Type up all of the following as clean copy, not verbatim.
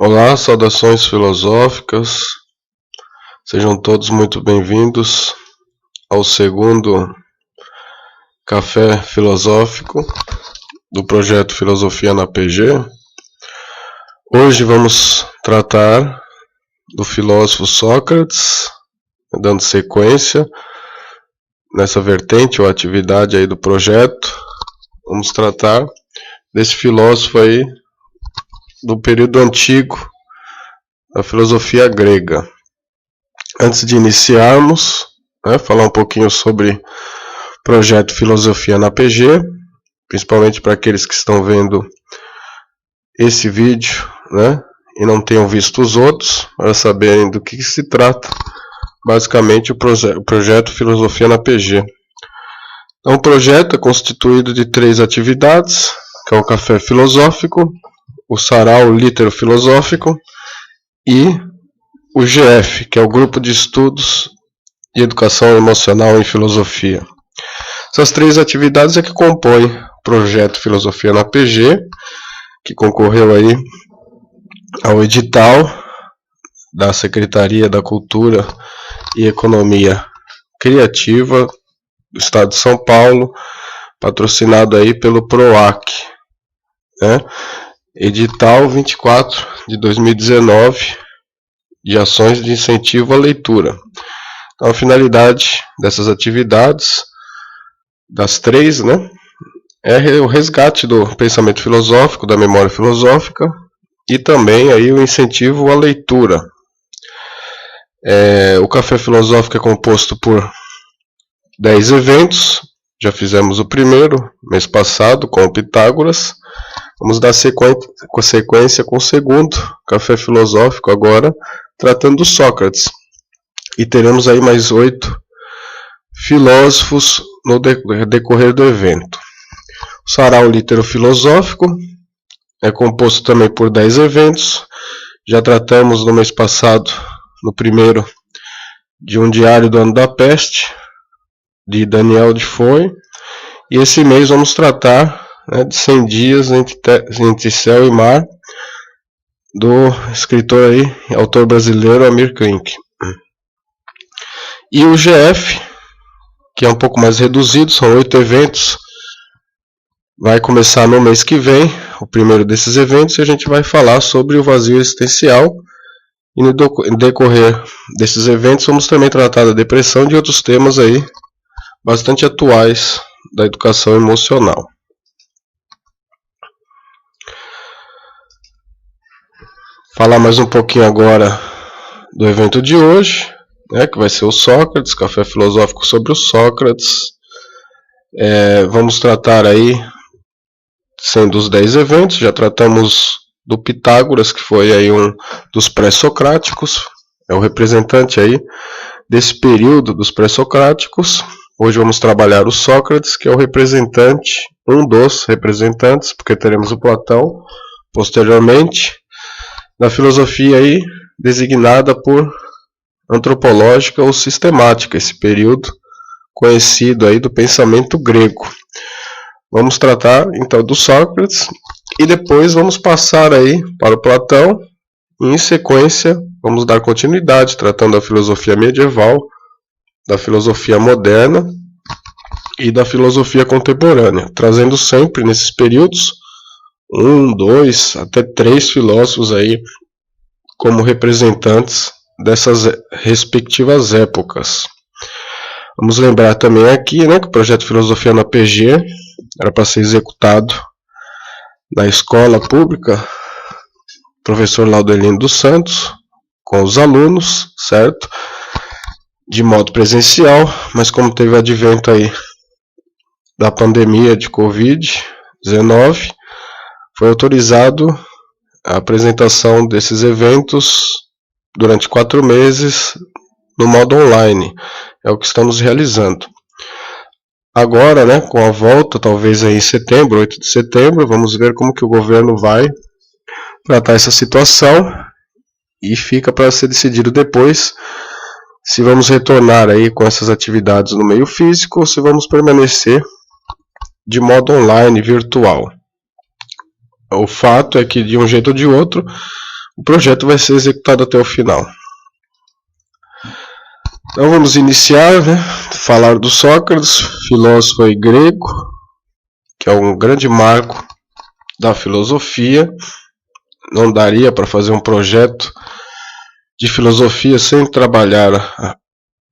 Olá, saudações filosóficas, sejam todos muito bem-vindos ao segundo café filosófico do projeto Filosofia na PG. Hoje vamos tratar do filósofo Sócrates, dando sequência nessa vertente ou atividade aí do projeto. Vamos tratar desse filósofo aí do período antigo da filosofia grega. Antes de iniciarmos, falar um pouquinho sobre o projeto Filosofia na PG, principalmente para aqueles que estão vendo esse vídeo, e não tenham visto os outros, para saberem do que se trata, basicamente, o projeto Filosofia na PG. Então, o projeto é constituído de 3 atividades, que é o café filosófico, o sarau litero filosófico e o GF, que é o grupo de estudos de educação emocional em filosofia. Essas 3 atividades é que compõem o projeto Filosofia na PG, que concorreu aí ao edital da Secretaria da Cultura e Economia Criativa do Estado de São Paulo, patrocinado aí pelo PROAC, Edital 24 de 2019 de ações de incentivo à leitura. Então, a finalidade dessas atividades, das 3, é o resgate do pensamento filosófico, da memória filosófica e também aí o incentivo à leitura. O café filosófico é composto por 10 eventos. Já fizemos o primeiro mês passado com o Pitágoras. Vamos dar sequência com o segundo café filosófico agora, tratando do Sócrates. E teremos aí mais 8 filósofos no decorrer do evento. O sarau litero filosófico é composto também por 10 eventos. Já tratamos no mês passado, no primeiro, de um diário do ano da peste, de Daniel Defoe. E esse mês vamos tratar de 100 dias entre céu e mar, do escritor aí, autor brasileiro Amir Klink. E o GF, que é um pouco mais reduzido, são 8 eventos, vai começar no mês que vem, o primeiro desses eventos, e a gente vai falar sobre o vazio existencial. E no decorrer desses eventos vamos também tratar da depressão e de outros temas aí bastante atuais da educação emocional. Falar mais um pouquinho agora do evento de hoje, que vai ser o Sócrates, café filosófico sobre o Sócrates. Vamos tratar aí, sendo os 10 eventos, já tratamos do Pitágoras, que foi aí um dos pré-socráticos, é o representante aí desse período dos pré-socráticos. Hoje vamos trabalhar o Sócrates, que é o representante, um dos representantes, porque teremos o Platão posteriormente, da filosofia aí designada por antropológica ou sistemática, esse período conhecido aí do pensamento grego. Vamos tratar então do Sócrates e depois vamos passar aí para o Platão e em sequência vamos dar continuidade tratando da filosofia medieval, da filosofia moderna e da filosofia contemporânea, trazendo sempre nesses períodos 1, 2, até 3 filósofos aí como representantes dessas respectivas épocas. Vamos lembrar também aqui, que o projeto Filosofia na PG era para ser executado na escola pública Professor Laudelino dos Santos, com os alunos, certo? De modo presencial, mas como teve o advento aí da pandemia de Covid-19, foi autorizado a apresentação desses eventos durante 4 meses no modo online. É o que estamos realizando. Agora, com a volta, talvez aí em setembro, 8 de setembro, vamos ver como que o governo vai tratar essa situação e fica para ser decidido depois se vamos retornar aí com essas atividades no meio físico ou se vamos permanecer de modo online, virtual. O fato é que, de um jeito ou de outro, o projeto vai ser executado até o final. Então vamos iniciar, né? Falar do Sócrates, filósofo aí grego, que é um grande marco da filosofia. Não daria para fazer um projeto de filosofia sem trabalhar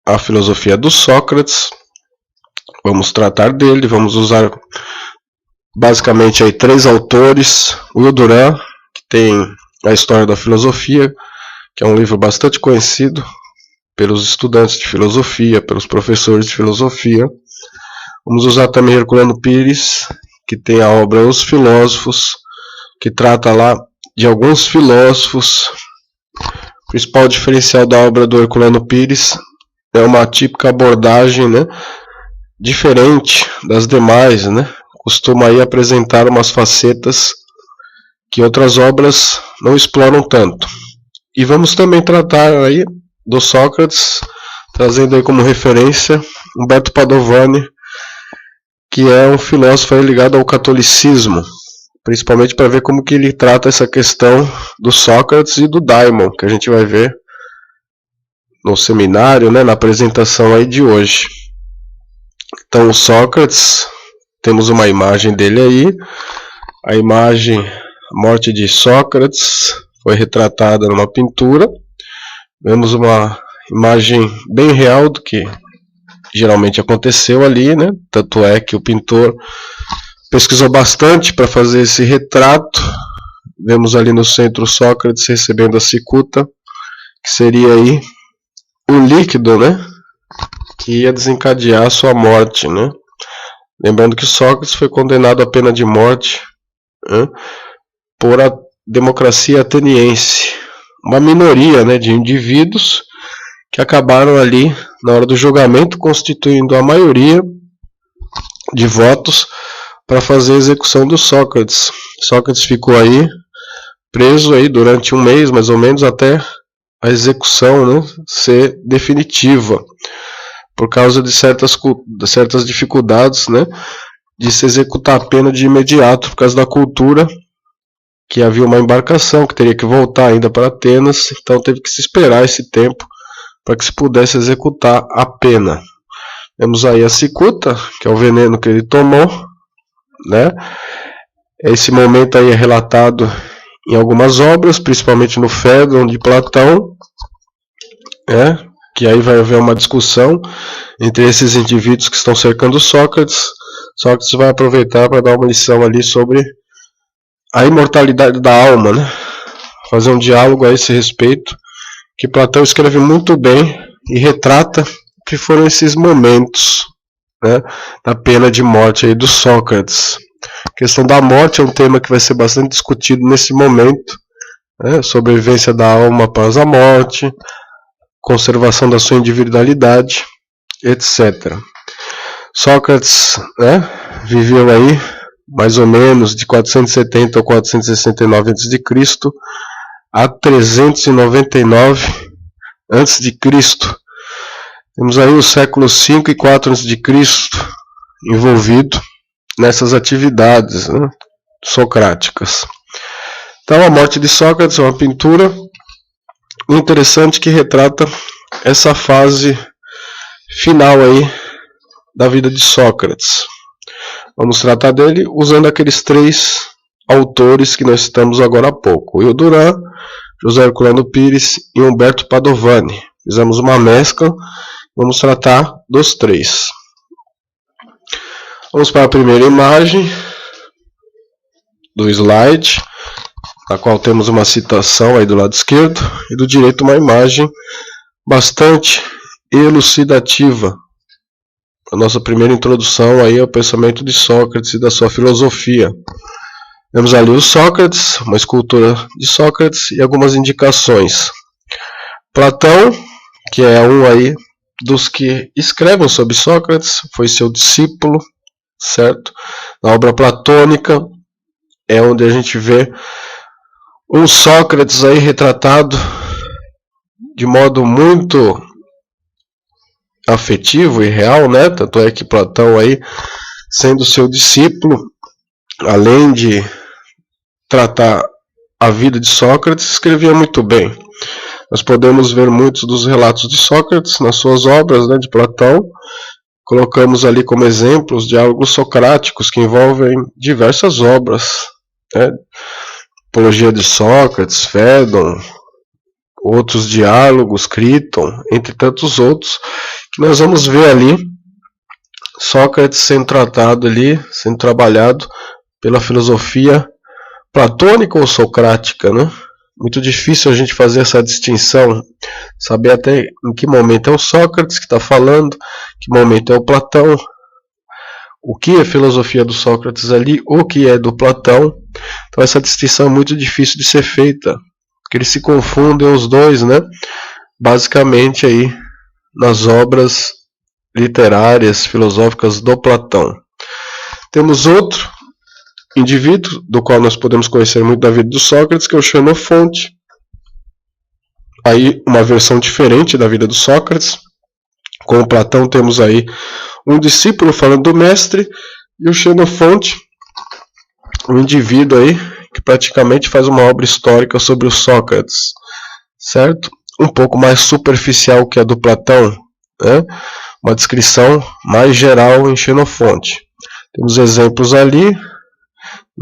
a filosofia do Sócrates. Vamos tratar dele, vamos usar basicamente aí 3 autores. Will Durant, que tem a História da Filosofia, que é um livro bastante conhecido pelos estudantes de filosofia, pelos professores de filosofia. Vamos usar também Herculano Pires, que tem a obra Os Filósofos, que trata lá de alguns filósofos. O principal diferencial da obra do Herculano Pires é uma típica abordagem, né, diferente das demais, né? Costuma aí apresentar umas facetas que outras obras não exploram tanto. E vamos também tratar aí do Sócrates, trazendo aí como referência Umberto Padovani, que é um filósofo aí ligado ao catolicismo, principalmente para ver como que ele trata essa questão do Sócrates e do Daimon, que a gente vai ver no seminário, né, na apresentação aí de hoje. Então o Sócrates, temos uma imagem dele aí, a imagem, a morte de Sócrates, foi retratada numa pintura. Vemos uma imagem bem real do que geralmente aconteceu ali, né? Tanto é que o pintor pesquisou bastante para fazer esse retrato. Vemos ali no centro Sócrates recebendo a cicuta, que seria aí o líquido, né, que ia desencadear a sua morte, né? Lembrando que Sócrates foi condenado à pena de morte, né, por a democracia ateniense, uma minoria, né, de indivíduos que acabaram ali na hora do julgamento constituindo a maioria de votos para fazer a execução do Sócrates. Sócrates ficou aí preso aí durante um mês mais ou menos até a execução, né, ser definitiva, por causa de certas dificuldades, né, de se executar a pena de imediato, por causa da cultura, que havia uma embarcação que teria que voltar ainda para Atenas, então teve que se esperar esse tempo para que se pudesse executar a pena. Temos aí a cicuta, que é o veneno que ele tomou, né? Esse momento aí é relatado em algumas obras, principalmente no Fédon de Platão, né? Que aí vai haver uma discussão entre esses indivíduos que estão cercando Sócrates. Sócrates vai aproveitar para dar uma lição ali sobre a imortalidade da alma, né? Fazer um diálogo a esse respeito, que Platão escreve muito bem e retrata que foram esses momentos, né, da pena de morte aí do Sócrates. A questão da morte é um tema que vai ser bastante discutido nesse momento, né? Sobrevivência da alma após a morte, conservação da sua individualidade, etc. Sócrates, né, viveu aí mais ou menos de 470 a 469 a.C. a 399 a.C. Temos aí os séculos 5 e 4 a.C. envolvido nessas atividades, né, socráticas. Então a morte de Sócrates é uma pintura interessante que retrata essa fase final aí da vida de Sócrates. Vamos tratar dele usando aqueles 3 autores que nós citamos agora há pouco: Will Durant, José Herculano Pires e Umberto Padovani. Fizemos uma mescla, vamos tratar dos 3. Vamos para a primeira imagem do slide, na qual temos uma citação aí do lado esquerdo, e do direito uma imagem bastante elucidativa. A nossa primeira introdução aí ao pensamento de Sócrates e da sua filosofia. Temos ali o Sócrates, uma escultura de Sócrates e algumas indicações. Platão, que é um aí dos que escrevem sobre Sócrates, foi seu discípulo, certo? Na obra platônica é onde a gente vê um Sócrates aí retratado de modo muito afetivo e real, né? Tanto é que Platão aí, sendo seu discípulo, além de tratar a vida de Sócrates, escrevia muito bem. Nós podemos ver muitos dos relatos de Sócrates nas suas obras, né, de Platão. Colocamos ali como exemplos diálogos socráticos que envolvem diversas obras, né? Apologia de Sócrates, Fédon, outros diálogos, Críton, entre tantos outros, que nós vamos ver ali Sócrates sendo tratado ali, sendo trabalhado pela filosofia platônica ou socrática, né? Muito difícil a gente fazer essa distinção, saber até em que momento é o Sócrates que está falando, em que momento é o Platão, o que é filosofia do Sócrates ali, o que é do Platão. Então essa distinção é muito difícil de ser feita, porque eles se confundem os dois, né? Basicamente aí nas obras literárias, filosóficas do Platão. Temos outro indivíduo, do qual nós podemos conhecer muito da vida do Sócrates, que é o Xenofonte. Aí uma versão diferente da vida do Sócrates. Com o Platão temos aí um discípulo falando do mestre, e o Xenofonte, um indivíduo aí que praticamente faz uma obra histórica sobre o Sócrates, certo? Um pouco mais superficial que a do Platão, né? Uma descrição mais geral em Xenofonte. Temos exemplos ali,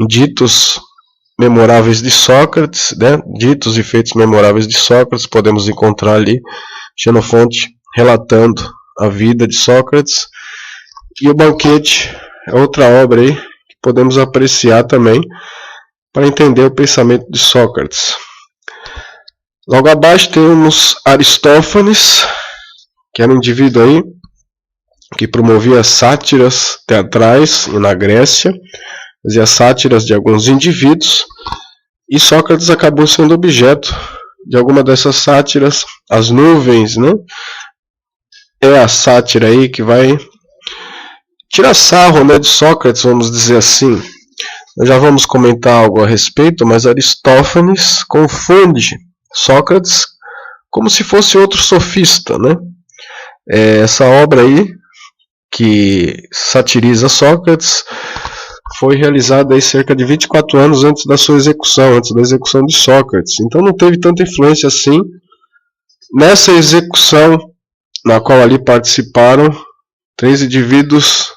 ditos memoráveis de Sócrates, né? Ditos e feitos memoráveis de Sócrates, podemos encontrar ali Xenofonte relatando a vida de Sócrates. E o Banquete é outra obra aí que podemos apreciar também para entender o pensamento de Sócrates. Logo abaixo temos Aristófanes, que era um indivíduo aí que promovia sátiras teatrais na Grécia, fazia sátiras de alguns indivíduos, e Sócrates acabou sendo objeto de alguma dessas sátiras. As nuvens, né? É a sátira aí que vai tirar sarro, né, de Sócrates, vamos dizer assim. Nós já vamos comentar algo a respeito, mas Aristófanes confunde Sócrates como se fosse outro sofista, né? Essa obra aí, que satiriza Sócrates, foi realizada aí cerca de 24 anos antes da sua execução, antes da execução de Sócrates. Então não teve tanta influência assim nessa execução, na qual ali participaram 3 indivíduos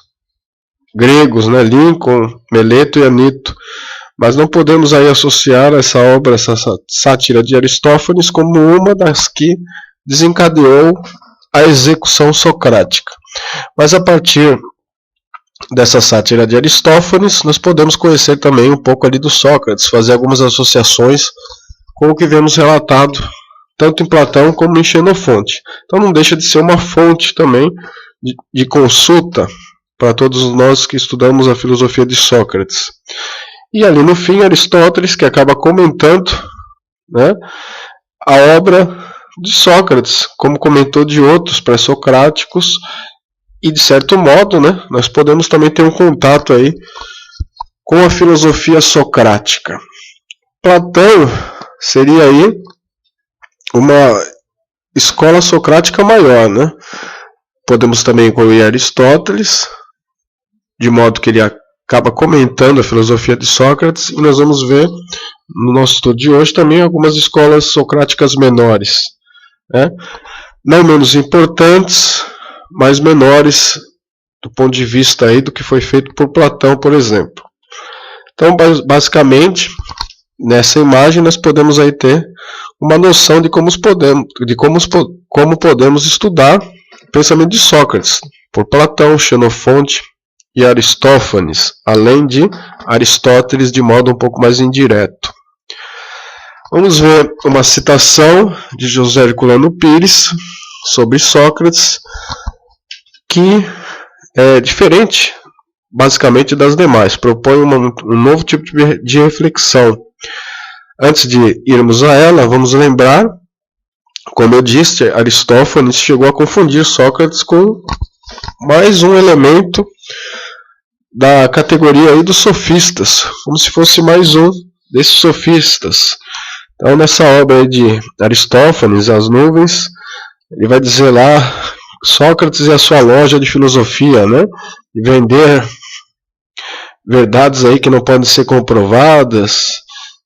gregos, né? Lincoln, Meleto e Anito. Mas não podemos aí associar essa obra, essa sátira de Aristófanes, como uma das que desencadeou a execução socrática. Mas a partir dessa sátira de Aristófanes, nós podemos conhecer também um pouco ali do Sócrates, fazer algumas associações com o que vemos relatado tanto em Platão como em Xenofonte. Então não deixa de ser uma fonte também de consulta para todos nós que estudamos a filosofia de Sócrates. E ali no fim, Aristóteles, que acaba comentando, né, a obra de Sócrates, como comentou de outros pré-socráticos, e de certo modo, né, nós podemos também ter um contato aí com a filosofia socrática. Platão seria aí uma escola socrática maior, né? Podemos também incluir Aristóteles, de modo que ele acaba comentando a filosofia de Sócrates, e nós vamos ver no nosso estudo de hoje também algumas escolas socráticas menores, né? Não menos importantes, mas menores do ponto de vista aí do que foi feito por Platão, por exemplo. Então, basicamente, nessa imagem nós podemos aí ter uma noção de como podemos estudar o pensamento de Sócrates, por Platão, Xenofonte e Aristófanes, além de Aristóteles de modo um pouco mais indireto. Vamos ver uma citação de José Herculano Pires sobre Sócrates, que é diferente basicamente das demais, propõe um novo tipo de reflexão. Antes de irmos a ela, vamos lembrar, como eu disse, Aristófanes chegou a confundir Sócrates com mais um elemento da categoria aí dos sofistas, como se fosse mais um desses sofistas. Então, nessa obra aí de Aristófanes, As Nuvens, ele vai dizer lá, Sócrates e a sua loja de filosofia, né? E vender verdades aí que não podem ser comprovadas,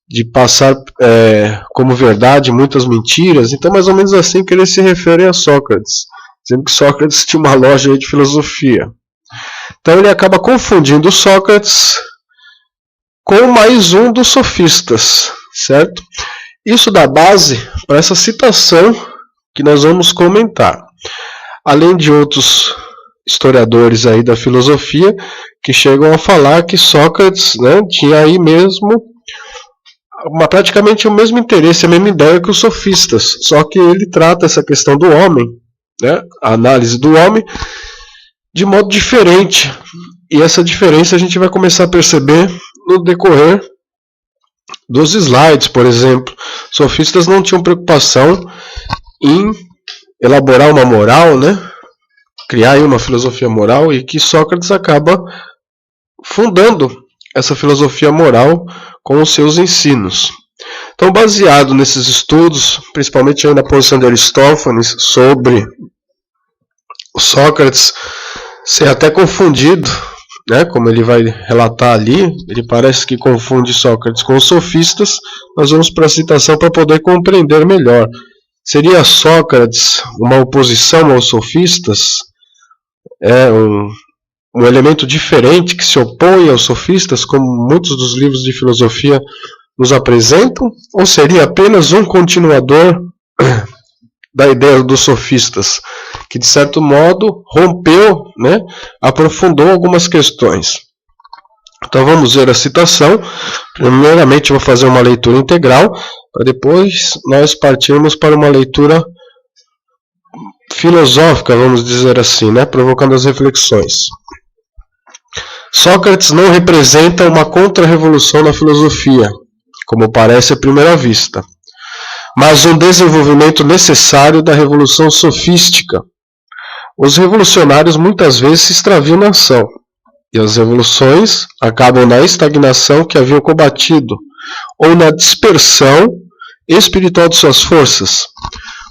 de passar como verdade muitas mentiras. Então, mais ou menos assim que ele se refere a Sócrates, dizendo que Sócrates tinha uma loja de filosofia. Então ele acaba confundindo Sócrates com mais um dos sofistas, certo? Isso dá base para essa citação que nós vamos comentar. Além de outros historiadores aí da filosofia que chegam a falar que Sócrates, né, tinha aí mesmo praticamente o mesmo interesse, a mesma ideia que os sofistas, só que ele trata essa questão do homem, né, a análise do homem, de modo diferente. E essa diferença a gente vai começar a perceber no decorrer dos slides, por exemplo. Sofistas não tinham preocupação em elaborar uma moral, né, criar aí uma filosofia moral, e que Sócrates acaba fundando essa filosofia moral com os seus ensinos. Então, baseado nesses estudos, principalmente aí na posição de Aristófanes sobre Sócrates ser até confundido, né, como ele vai relatar ali, ele parece que confunde Sócrates com os sofistas. Nós vamos para a citação para poder compreender melhor. Seria Sócrates uma oposição aos sofistas? Um elemento diferente que se opõe aos sofistas, como muitos dos livros de filosofia nos apresentam? Ou seria apenas um continuador da ideia dos sofistas, que de certo modo rompeu, né, aprofundou algumas questões? Então vamos ver a citação. Primeiramente eu vou fazer uma leitura integral, para depois nós partirmos para uma leitura filosófica, vamos dizer assim, né, provocando as reflexões. Sócrates não representa uma contra-revolução na filosofia, como parece à primeira vista, mas um desenvolvimento necessário da revolução sofística. Os revolucionários muitas vezes se extraviam na ação, e as revoluções acabam na estagnação que haviam combatido, ou na dispersão espiritual de suas forças.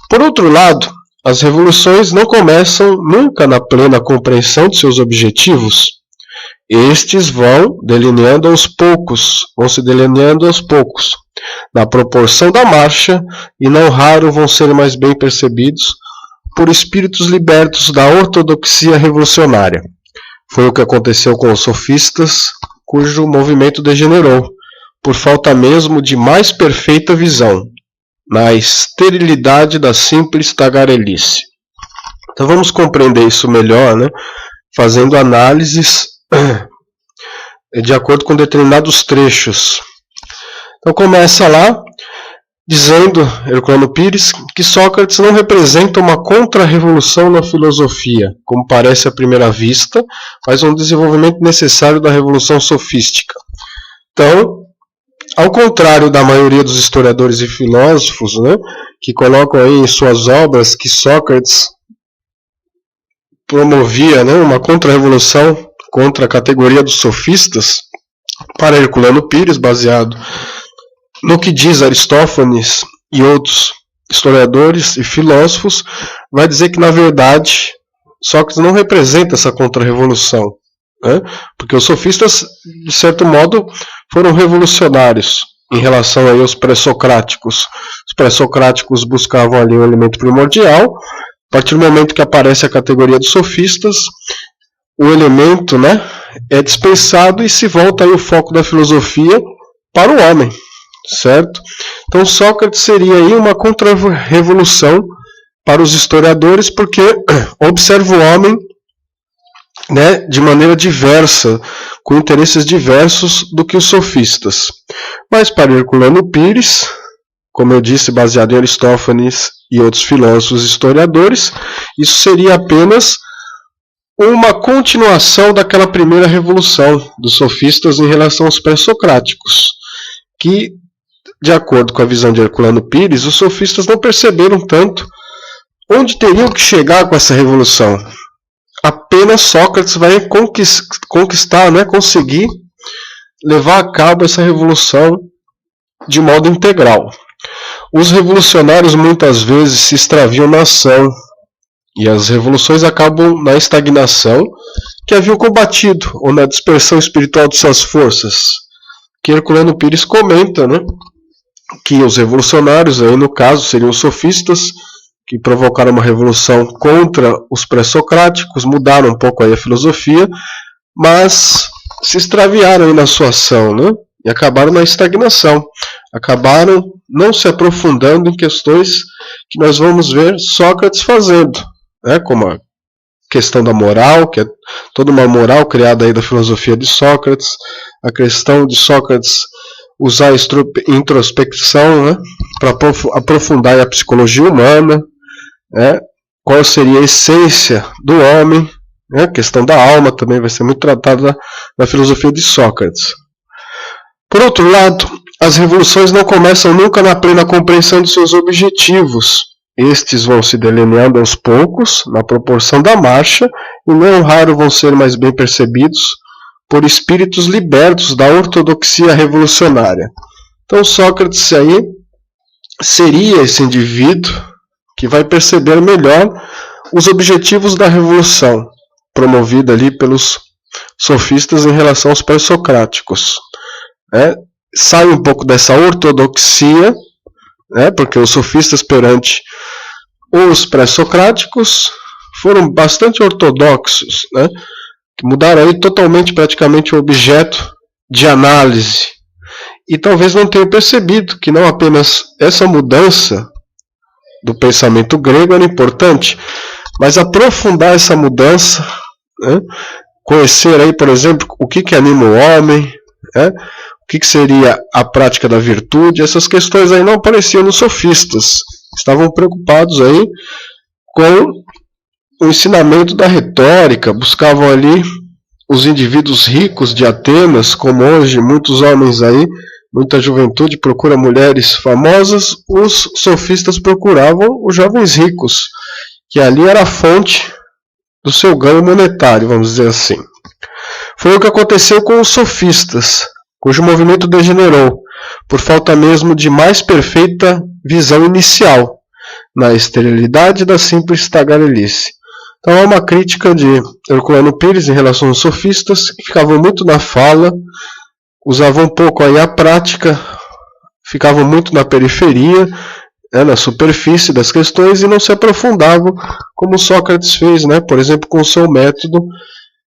Por outro lado, as revoluções não começam nunca na plena compreensão de seus objetivos. Estes vão se delineando aos poucos, na proporção da marcha, e não raro vão ser mais bem percebidos por espíritos libertos da ortodoxia revolucionária. Foi o que aconteceu com os sofistas, cujo movimento degenerou, por falta mesmo de mais perfeita visão, na esterilidade da simples tagarelice. Então vamos compreender isso melhor, né, fazendo análises de acordo com determinados trechos. Então começa lá dizendo Herculano Pires que Sócrates não representa uma contra-revolução na filosofia, como parece à primeira vista, mas um desenvolvimento necessário da revolução sofística. Então, ao contrário da maioria dos historiadores e filósofos, né, que colocam aí em suas obras que Sócrates promovia, né, uma contra-revolução contra a categoria dos sofistas, para Herculano Pires, baseado no que diz Aristófanes e outros historiadores e filósofos, vai dizer que, na verdade, Sócrates não representa essa contra-revolução, né? Porque os sofistas, de certo modo, foram revolucionários em relação aí aos pré-socráticos. Os pré-socráticos buscavam ali um elemento primordial. A partir do momento que aparece a categoria dos sofistas, o elemento, né, é dispensado e se volta aí o foco da filosofia para o homem, certo? Então Sócrates seria aí uma contra-revolução para os historiadores, porque observa o homem, né, de maneira diversa, com interesses diversos do que os sofistas. Mas para Herculano Pires, como eu disse, baseado em Aristófanes e outros filósofos e historiadores, isso seria apenas uma continuação daquela primeira revolução dos sofistas em relação aos pré-socráticos, que, de acordo com a visão de Herculano Pires, os sofistas não perceberam tanto onde teriam que chegar com essa revolução. Apenas Sócrates vai conquistar, né, conseguir levar a cabo essa revolução de modo integral. Os revolucionários muitas vezes se extraviam na ação, e as revoluções acabam na estagnação que haviam combatido, ou na dispersão espiritual de suas forças. que Herculano Pires comenta, né, que os revolucionários, aí no caso seriam os sofistas, que provocaram uma revolução contra os pré-socráticos, mudaram um pouco aí a filosofia, mas se extraviaram aí na sua ação, né, e acabaram na estagnação, acabaram não se aprofundando em questões que nós vamos ver Sócrates fazendo, né, como a questão da moral, que é toda uma moral criada aí da filosofia de Sócrates, a questão de Sócrates usar a introspecção, né, para aprofundar a psicologia humana, né, qual seria a essência do homem, né, a questão da alma também vai ser muito tratada na filosofia de Sócrates. Por outro lado, as revoluções não começam nunca na plena compreensão de seus objetivos. Estes vão se delineando aos poucos, na proporção da marcha, e não raro vão ser mais bem percebidos por espíritos libertos da ortodoxia revolucionária. Então Sócrates aí seria esse indivíduo que vai perceber melhor os objetivos da revolução, promovida ali pelos sofistas em relação aos pré-socráticos. Sai um pouco dessa ortodoxia, porque os sofistas perante os pré-socráticos foram bastante ortodoxos, que mudaram aí totalmente, praticamente, o objeto de análise. E talvez não tenham percebido que não apenas essa mudança do pensamento grego era importante, mas aprofundar essa mudança, conhecer aí, por exemplo, o que anima o homem, o que seria a prática da virtude, essas questões aí não apareciam nos sofistas. Estavam preocupados aí com o ensinamento da retórica, buscavam ali os indivíduos ricos de Atenas, como hoje muitos homens aí, muita juventude procura mulheres famosas, os sofistas procuravam os jovens ricos, que ali era a fonte do seu ganho monetário, vamos dizer assim. Foi o que aconteceu com os sofistas, cujo movimento degenerou, por falta mesmo de mais perfeita visão inicial, na esterilidade da simples tagarelice. Então é uma crítica de Herculano Pires em relação aos sofistas, que ficavam muito na fala, usavam um pouco aí a prática, ficavam muito na periferia, na superfície das questões e não se aprofundavam, como Sócrates fez, por exemplo, com o seu método,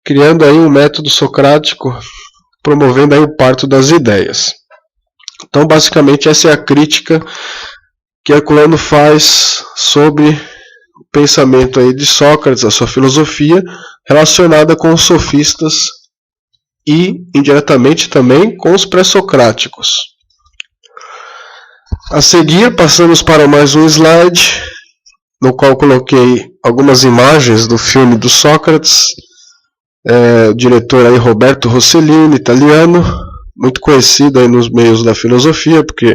criando aí um método socrático, promovendo aí o parto das ideias. Então, basicamente, essa é a crítica que Herculano faz sobre o pensamento aí de Sócrates, a sua filosofia, relacionada com os sofistas e, indiretamente, também com os pré-socráticos. A seguir, passamos para mais um slide, no qual coloquei algumas imagens do filme do Sócrates, o diretor aí Roberto Rossellini, italiano, muito conhecido aí nos meios da filosofia, porque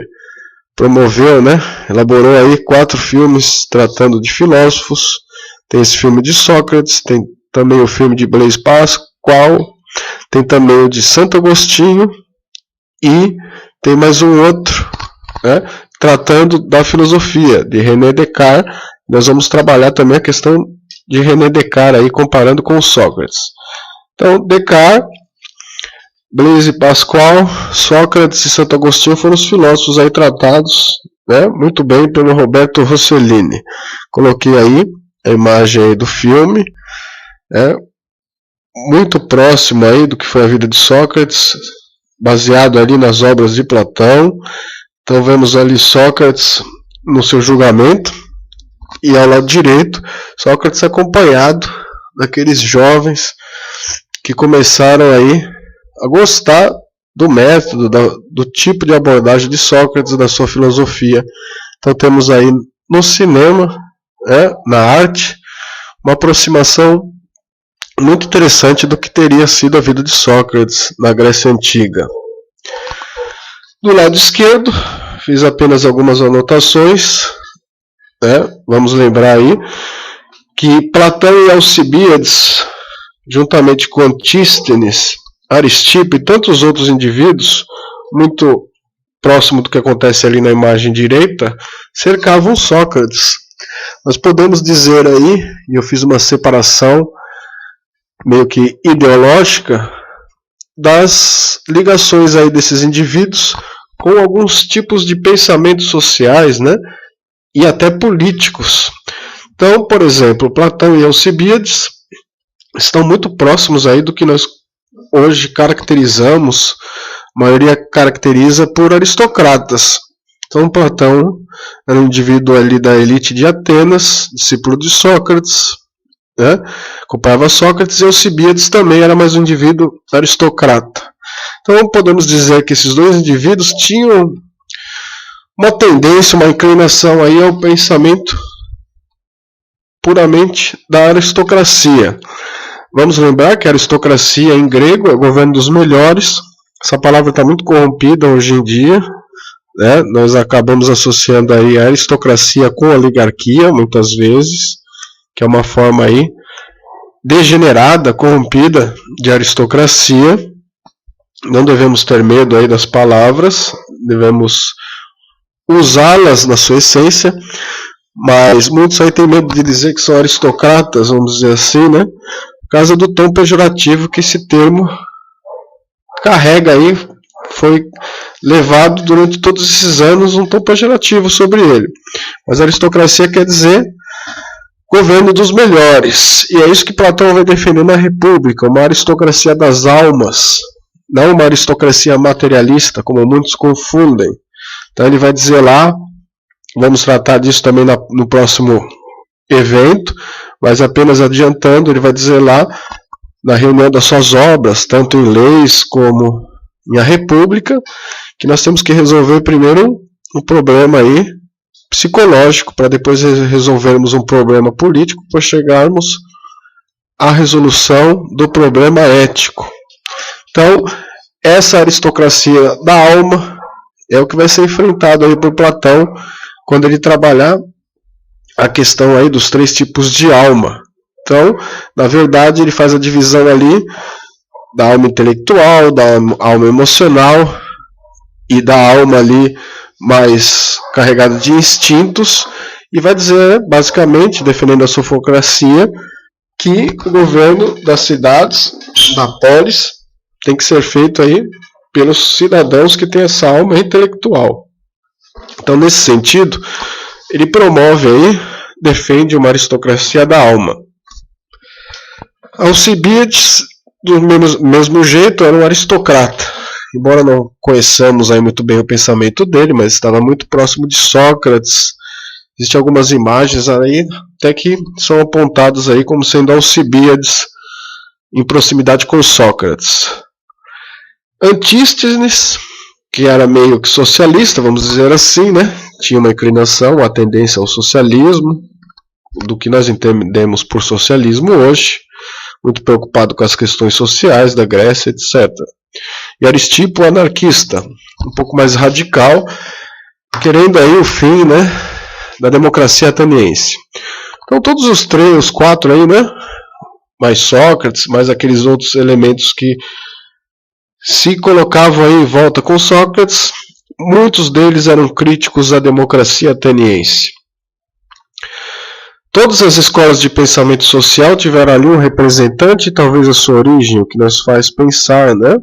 promoveu, elaborou aí 4 filmes tratando de filósofos. Tem esse filme de Sócrates, tem também o filme de Blaise Pascal, tem também o de Santo Agostinho e tem mais um outro, tratando da filosofia de René Descartes. Nós vamos trabalhar também a questão de René Descartes aí comparando com Sócrates. Então, Descartes, Blaise Pascal, Sócrates e Santo Agostinho foram os filósofos aí tratados, muito bem pelo Roberto Rossellini. Coloquei aí a imagem aí do filme, muito próximo aí do que foi a vida de Sócrates, baseado ali nas obras de Platão. Então vemos ali Sócrates no seu julgamento e ao lado direito Sócrates acompanhado daqueles jovens que começaram aí a gostar do método, do tipo de abordagem de Sócrates, da sua filosofia. Então temos aí no cinema, na arte, uma aproximação muito interessante do que teria sido a vida de Sócrates na Grécia Antiga. Do lado esquerdo, fiz apenas algumas anotações. Vamos lembrar aí que Platão e Alcibíades, juntamente com Antístenes, Aristipo e tantos outros indivíduos, muito próximo do que acontece ali na imagem direita, cercavam Sócrates. Nós podemos dizer aí, e eu fiz uma separação meio que ideológica, das ligações aí desses indivíduos com alguns tipos de pensamentos sociais, né, e até políticos. Então, por exemplo, Platão e Alcibíades estão muito próximos aí do que nós hoje caracterizamos, a maioria caracteriza por aristocratas. Então, Platão era um indivíduo ali da elite de Atenas, discípulo de Sócrates, né? Acompanhava Sócrates, e Alcibíades também era mais um indivíduo aristocrata. Então, podemos dizer que esses dois indivíduos tinham uma tendência, uma inclinação aí ao pensamento puramente da aristocracia. Vamos lembrar que a aristocracia em grego é o governo dos melhores. Essa palavra está muito corrompida hoje em dia, né? Nós acabamos associando aí a aristocracia com a oligarquia, muitas vezes, que é uma forma aí degenerada, corrompida de aristocracia. Não devemos ter medo aí das palavras, devemos usá-las na sua essência, mas muitos aí têm medo de dizer que são aristocratas, vamos dizer assim, né? Por causa do tom pejorativo que esse termo carrega aí, foi levado durante todos esses anos um tom pejorativo sobre ele. Mas aristocracia quer dizer governo dos melhores, e é isso que Platão vai defender na República, uma aristocracia das almas, não uma aristocracia materialista, como muitos confundem. Então ele vai dizer lá, vamos tratar disso também no próximo evento, mas apenas adiantando, ele vai dizer lá, na reunião das suas obras, tanto em leis como em A República, que nós temos que resolver primeiro um problema aí psicológico, para depois resolvermos um problema político, para chegarmos à resolução do problema ético. Então, essa aristocracia da alma é o que vai ser enfrentado aí por Platão quando ele trabalhar a questão aí dos 3 tipos de alma. Então, na verdade, ele faz a divisão ali da alma intelectual, da alma emocional e da alma ali mais carregada de instintos, e vai dizer, basicamente, defendendo a sofocracia, que o governo das cidades, da polis, tem que ser feito aí pelos cidadãos que têm essa alma intelectual. Então, nesse sentido, ele promove aí, defende uma aristocracia da alma. Alcibíades, do mesmo jeito, era um aristocrata. Embora não conheçamos aí muito bem o pensamento dele, mas estava muito próximo de Sócrates. Existem algumas imagens aí, até que são apontadas aí como sendo Alcibíades em proximidade com Sócrates. Antístenes, que era meio que socialista, vamos dizer assim, né? Tinha uma inclinação, uma tendência ao socialismo, do que nós entendemos por socialismo hoje, muito preocupado com as questões sociais da Grécia, etc. E Aristipo, anarquista, um pouco mais radical, querendo aí o fim, né, da democracia ateniense. Então todos os 4 aí, né, mais Sócrates, mais aqueles outros elementos que se colocavam aí em volta com Sócrates, muitos deles eram críticos à democracia ateniense. Todas as escolas de pensamento social tiveram ali um representante, talvez a sua origem, o que nos faz pensar, né?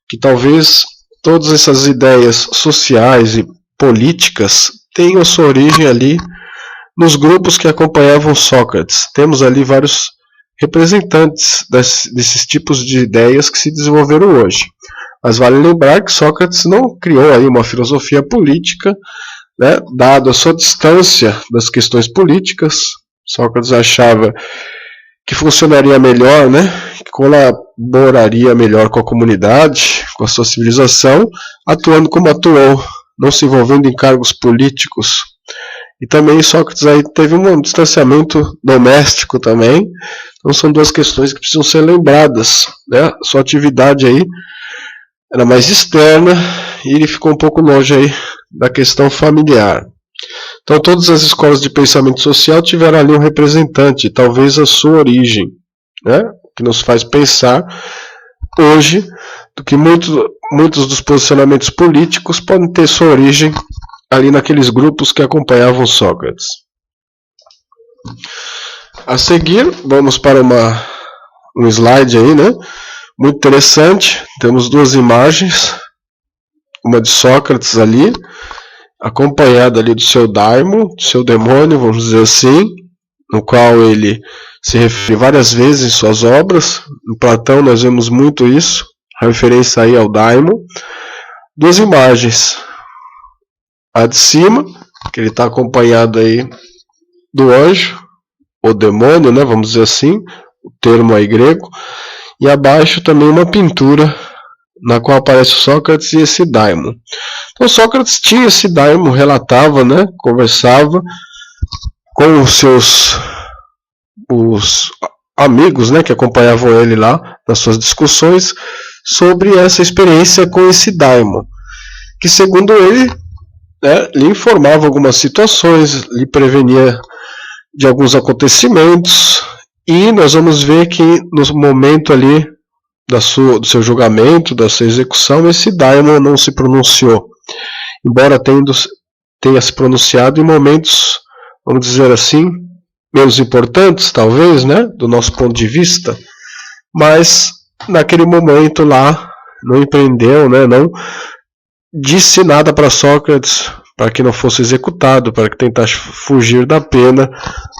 Que talvez todas essas ideias sociais e políticas tenham a sua origem ali nos grupos que acompanhavam Sócrates. Temos ali vários representantes desses tipos de ideias que se desenvolveram hoje. Mas vale lembrar que Sócrates não criou aí uma filosofia política, né, dado a sua distância das questões políticas. Sócrates achava que funcionaria melhor, né, que colaboraria melhor com a comunidade, com a sua civilização, atuando como atuou, não se envolvendo em cargos políticos. E também Sócrates aí teve um distanciamento doméstico também. Então são 2 questões que precisam ser lembradas, né? Sua atividade aí era mais externa e ele ficou um pouco longe aí da questão familiar. Então todas as escolas de pensamento social tiveram ali um representante, talvez a sua origem, né? Que nos faz pensar hoje do que muitos dos posicionamentos políticos podem ter sua origem ali naqueles grupos que acompanhavam Sócrates. A seguir, vamos para um slide aí, né? Muito interessante, temos duas imagens, uma de Sócrates ali, acompanhada ali do seu daimon, do seu demônio, vamos dizer assim, no qual ele se refere várias vezes em suas obras. Em Platão nós vemos muito isso, a referência aí ao daimon. Duas imagens, a de cima, que ele está acompanhado aí do anjo, ou demônio, né, vamos dizer assim, o termo aí grego, e abaixo também uma pintura na qual aparece Sócrates e esse daimon. Então Sócrates tinha esse daimon, relatava, né, conversava com os amigos, né, que acompanhavam ele lá nas suas discussões sobre essa experiência com esse daimon, que segundo ele, né, lhe informava algumas situações, lhe prevenia de alguns acontecimentos, e nós vamos ver que no momento ali do seu julgamento, da sua execução, esse daimon não se pronunciou, embora tenha se pronunciado em momentos, vamos dizer assim, menos importantes, talvez, né, do nosso ponto de vista, mas naquele momento lá não empreendeu, né, não disse nada para Sócrates para que não fosse executado, para que tentasse fugir da pena.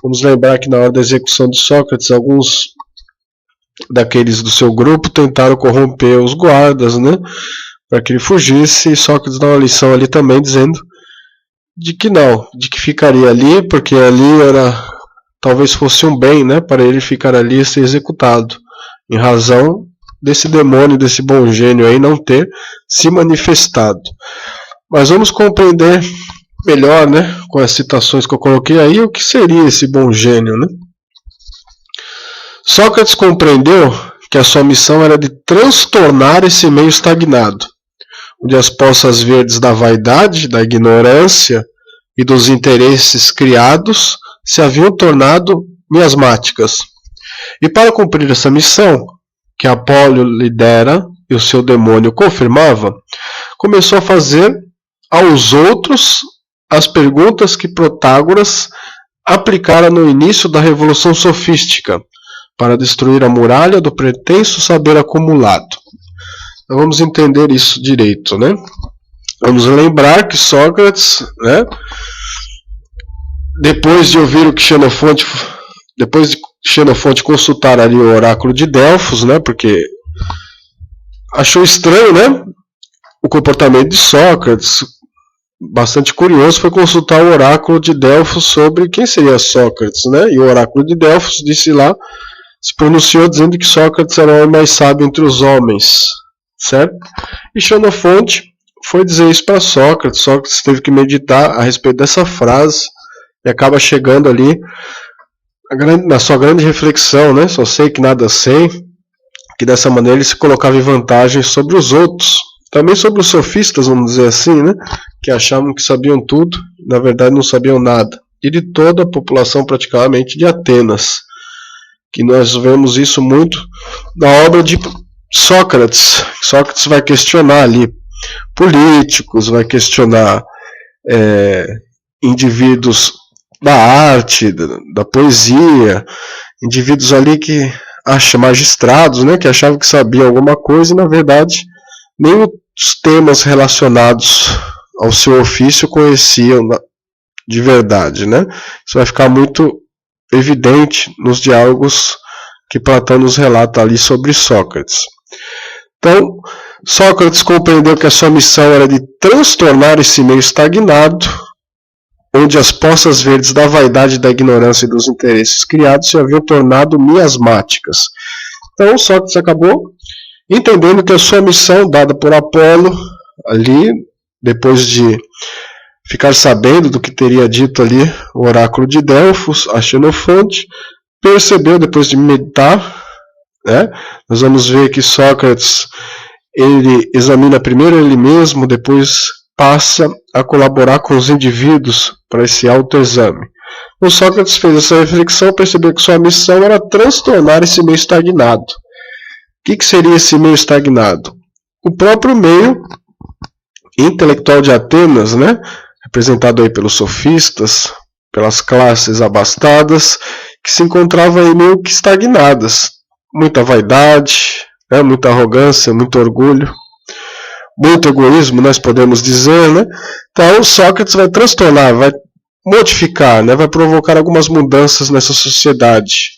Vamos lembrar que na hora da execução de Sócrates, alguns daqueles do seu grupo tentaram corromper os guardas, né, para que ele fugisse, e Sócrates dá uma lição ali também dizendo de que não, de que ficaria ali, porque ali talvez fosse um bem, né, para ele ficar ali e ser executado, em razão desse demônio, desse bom gênio aí não ter se manifestado. Mas vamos compreender melhor, né, com as citações que eu coloquei aí, o que seria esse bom gênio, né? Sócrates compreendeu que a sua missão era de transtornar esse meio estagnado, onde as poças verdes da vaidade, da ignorância e dos interesses criados se haviam tornado miasmáticas. E para cumprir essa missão, que Apolo lidera e o seu demônio confirmava, começou a fazer aos outros as perguntas que Protágoras aplicara no início da Revolução Sofística, para destruir a muralha do pretenso saber acumulado. Então vamos entender isso direito, né? Vamos lembrar que Sócrates, né, depois de ouvir o que Xenofonte consultar ali o oráculo de Delfos, né, porque achou estranho, né, o comportamento de Sócrates, bastante curioso, foi consultar o oráculo de Delfos sobre quem seria Sócrates, né, e o oráculo de Delfos disse lá, se pronunciou dizendo que Sócrates era o homem mais sábio entre os homens, certo? E Xenofonte foi dizer isso para Sócrates. Sócrates teve que meditar a respeito dessa frase e acaba chegando ali na sua grande reflexão, né? Só sei que nada sei, que dessa maneira ele se colocava em vantagem sobre os outros, também sobre os sofistas, vamos dizer assim, né? Que achavam que sabiam tudo, na verdade não sabiam nada, e de toda a população praticamente de Atenas, que nós vemos isso muito na obra de Sócrates. Sócrates vai questionar ali políticos, vai questionar indivíduos da arte, da poesia, indivíduos ali que magistrados, né, que achavam que sabiam alguma coisa e na verdade nem os temas relacionados ao seu ofício conheciam de verdade, né? Isso vai ficar muito evidente nos diálogos que Platão nos relata ali sobre Sócrates. Então, Sócrates compreendeu que a sua missão era de transtornar esse meio estagnado, onde as poças verdes da vaidade, da ignorância e dos interesses criados se haviam tornado miasmáticas. Então, Sócrates acabou entendendo que a sua missão, dada por Apolo, ali, depois de ficar sabendo do que teria dito ali o oráculo de Delfos, a Xenofonte, percebeu, depois de meditar, né? Nós vamos ver que Sócrates, ele examina primeiro ele mesmo, depois passa a colaborar com os indivíduos para esse autoexame. Então Sócrates fez essa reflexão, percebeu que sua missão era transtornar esse meio estagnado. O que seria esse meio estagnado? O próprio meio intelectual de Atenas, né? Representado aí pelos sofistas, pelas classes abastadas, que se encontravam aí meio que estagnadas. Muita vaidade, né? Muita arrogância, muito orgulho, muito egoísmo, nós podemos dizer, né? Então Sócrates vai transtornar, vai modificar, né? Vai provocar algumas mudanças nessa sociedade,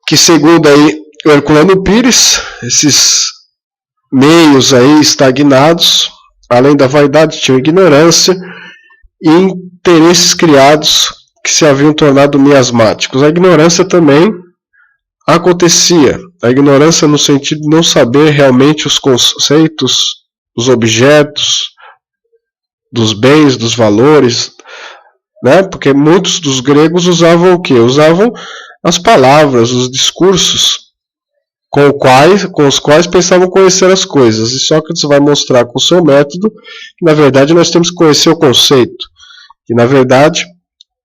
que segundo aí o Herculano Pires, esses meios aí estagnados, além da vaidade, tinham ignorância e interesses criados que se haviam tornado miasmáticos. A ignorância também acontecia. A ignorância no sentido de não saber realmente os conceitos, os objetos, dos bens, dos valores, né? Porque muitos dos gregos usavam o quê? Usavam as palavras, os discursos com os quais pensavam conhecer as coisas. E Sócrates vai mostrar com o seu método que, na verdade, nós temos que conhecer o conceito. Que, na verdade,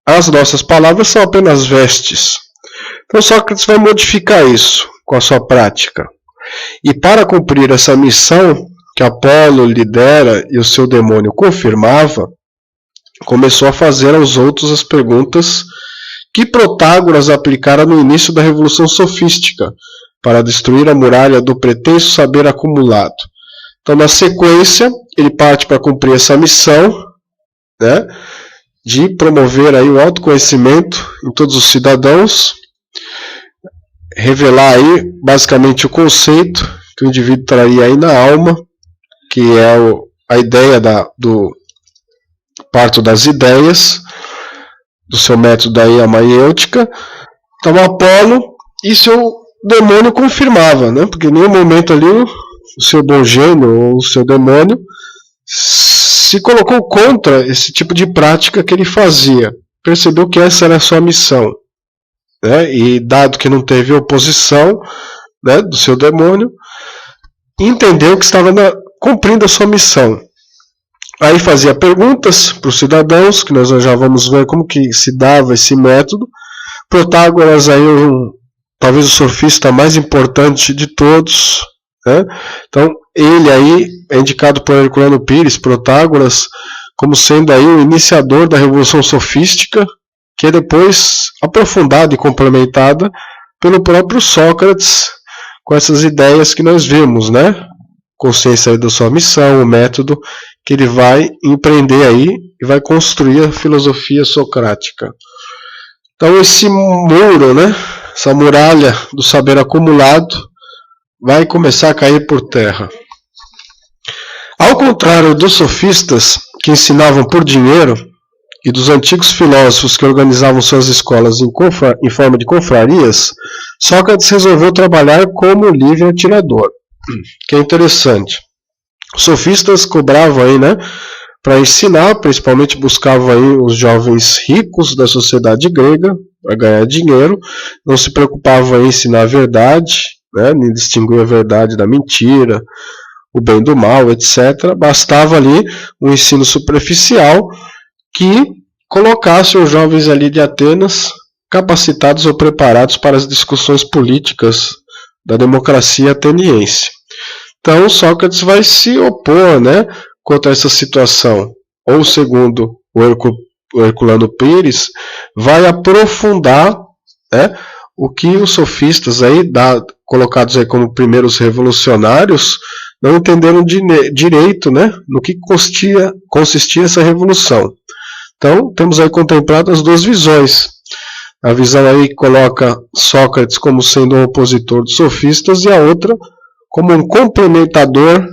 as nossas palavras são apenas vestes. Então, Sócrates vai modificar isso com a sua prática. E para cumprir essa missão que Apolo lidera e o seu demônio confirmava, começou a fazer aos outros as perguntas que Protágoras aplicara no início da Revolução Sofística, para destruir a muralha do pretenso saber acumulado. Então, na sequência, ele parte para cumprir essa missão, né, de promover aí o autoconhecimento em todos os cidadãos, revelar aí basicamente o conceito que o indivíduo traria aí na alma, que é a ideia do parto das ideias, do seu método aí, a maiêutica. Então, Apolo e seu demônio confirmava, né? Porque em nenhum momento ali o seu bom gênio ou o seu demônio se colocou contra esse tipo de prática que ele fazia. Percebeu que essa era a sua missão, né? E dado que não teve oposição, né, do seu demônio, entendeu que estava cumprindo a sua missão. Aí fazia perguntas para os cidadãos, que nós já vamos ver como que se dava esse método. Protágoras aí talvez o sofista mais importante de todos, né? Então ele aí é indicado por Herculano Pires, Protágoras, como sendo aí o iniciador da Revolução Sofística, que é depois aprofundada e complementada pelo próprio Sócrates, com essas ideias que nós vimos, né? Consciência aí da sua missão, o método que ele vai empreender aí e vai construir a filosofia socrática. Então esse muro, né? Essa muralha do saber acumulado vai começar a cair por terra. Ao contrário dos sofistas que ensinavam por dinheiro e dos antigos filósofos que organizavam suas escolas em forma de confrarias, Sócrates resolveu trabalhar como livre atirador, que é interessante. Os sofistas cobravam aí, né, para ensinar, principalmente buscavam aí os jovens ricos da sociedade grega para ganhar dinheiro, não se preocupavam em ensinar a verdade, né, nem distinguir a verdade da mentira, o bem do mal, etc. Bastava ali um ensino superficial que colocasse os jovens ali de Atenas capacitados ou preparados para as discussões políticas da democracia ateniense. Então Sócrates vai se opor, né, contra essa situação, ou segundo o Herculano Pires, vai aprofundar, né, o que os sofistas aí, colocados aí como primeiros revolucionários, não entenderam direito, né, no que consistia essa revolução. Então temos aí contemplado as duas visões. A visão aí que coloca Sócrates como sendo um opositor dos sofistas e a outra como um complementador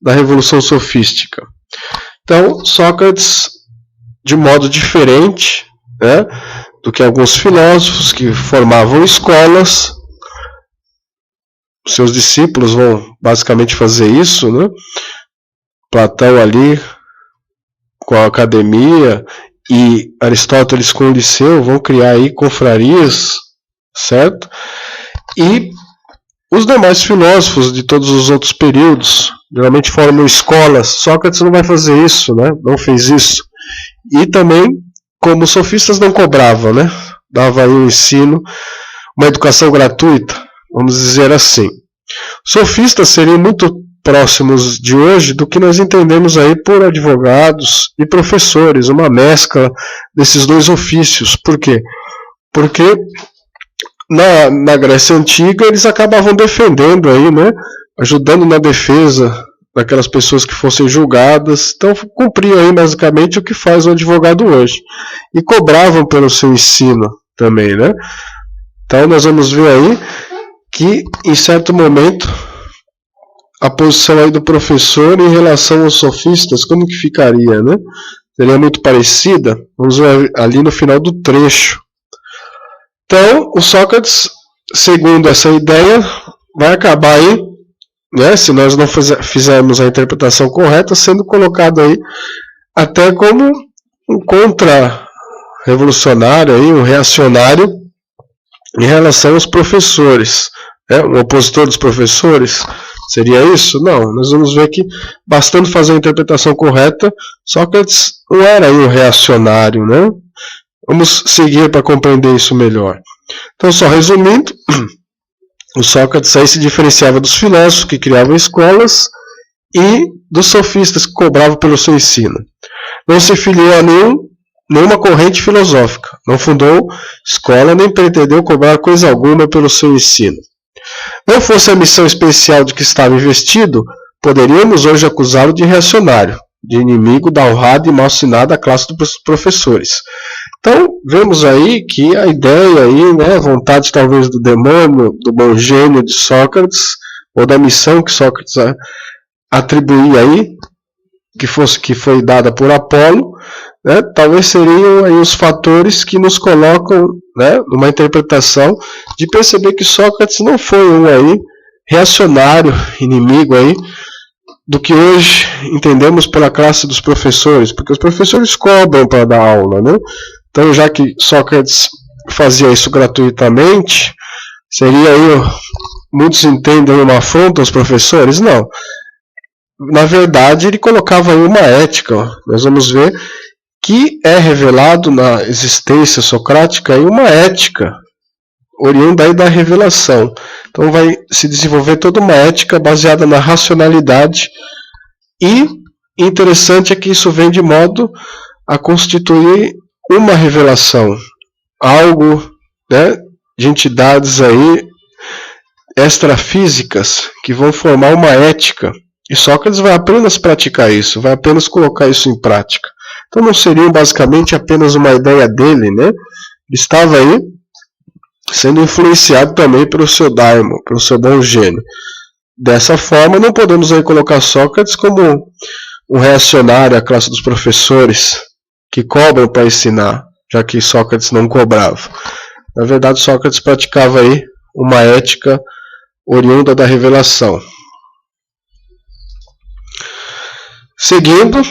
da Revolução Sofística. Então, Sócrates, de modo diferente, né, do que alguns filósofos que formavam escolas, seus discípulos vão basicamente fazer isso, né? Platão ali com a academia e Aristóteles com o Liceu vão criar aí confrarias, certo? E os demais filósofos de todos os outros períodos geralmente formam escolas. Sócrates não vai fazer isso, né? Não fez isso. E também, como os sofistas não cobravam, né? Dava aí um ensino, uma educação gratuita, vamos dizer assim. Sofistas seriam muito próximos de hoje do que nós entendemos aí por advogados e professores, uma mescla desses dois ofícios. Por quê? Porque na Grécia Antiga eles acabavam defendendo aí, né, ajudando na defesa daquelas pessoas que fossem julgadas. Então cumpriam aí basicamente o que faz o advogado hoje. E cobravam pelo seu ensino também, né? Então nós vamos ver aí que em certo momento a posição aí do professor em relação aos sofistas, como que ficaria, né? Seria muito parecida? Vamos ver ali no final do trecho. Então, o Sócrates, segundo essa ideia, vai acabar aí, né, se nós não fizermos a interpretação correta, sendo colocado aí até como um contra-revolucionário, aí, um reacionário em relação aos professores, né, um opositor dos professores. Seria isso? Não, nós vamos ver que, bastando fazer a interpretação correta, Sócrates não era aí um reacionário, né? Vamos seguir para compreender isso melhor. Então, só resumindo, o Sócrates aí se diferenciava dos filósofos que criavam escolas e dos sofistas que cobravam pelo seu ensino. Não se filiou a nenhuma corrente filosófica, não fundou escola nem pretendeu cobrar coisa alguma pelo seu ensino. Não fosse a missão especial de que estava investido, poderíamos hoje acusá-lo de reacionário, de inimigo da honrada e malsinada classe dos professores. Então, vemos aí que a ideia aí, né, a vontade talvez do demônio, do bom gênio de Sócrates, ou da missão que Sócrates atribuía aí, que foi dada por Apolo, né, talvez seriam aí os fatores que nos colocam, né, numa interpretação de perceber que Sócrates não foi um aí reacionário, inimigo aí, do que hoje entendemos pela classe dos professores, porque os professores cobram para dar aula, né? Então, já que Sócrates fazia isso gratuitamente, seria aí, muitos entendem uma afronta aos professores? Não. Na verdade, ele colocava aí uma ética. Nós vamos ver que é revelado na existência socrática aí uma ética, oriunda aí da revelação. Então vai se desenvolver toda uma ética baseada na racionalidade, e interessante é que isso vem de modo a constituir uma revelação, algo, né, de entidades aí extrafísicas que vão formar uma ética. E Sócrates vai apenas praticar isso, vai apenas colocar isso em prática. Então não seria basicamente apenas uma ideia dele, né? Ele estava aí sendo influenciado também pelo seu daimon, pelo seu bom gênio. Dessa forma, não podemos aí colocar Sócrates como um reacionário à classe dos professores que cobram para ensinar, já que Sócrates não cobrava. Na verdade, Sócrates praticava aí uma ética oriunda da revelação. Seguindo,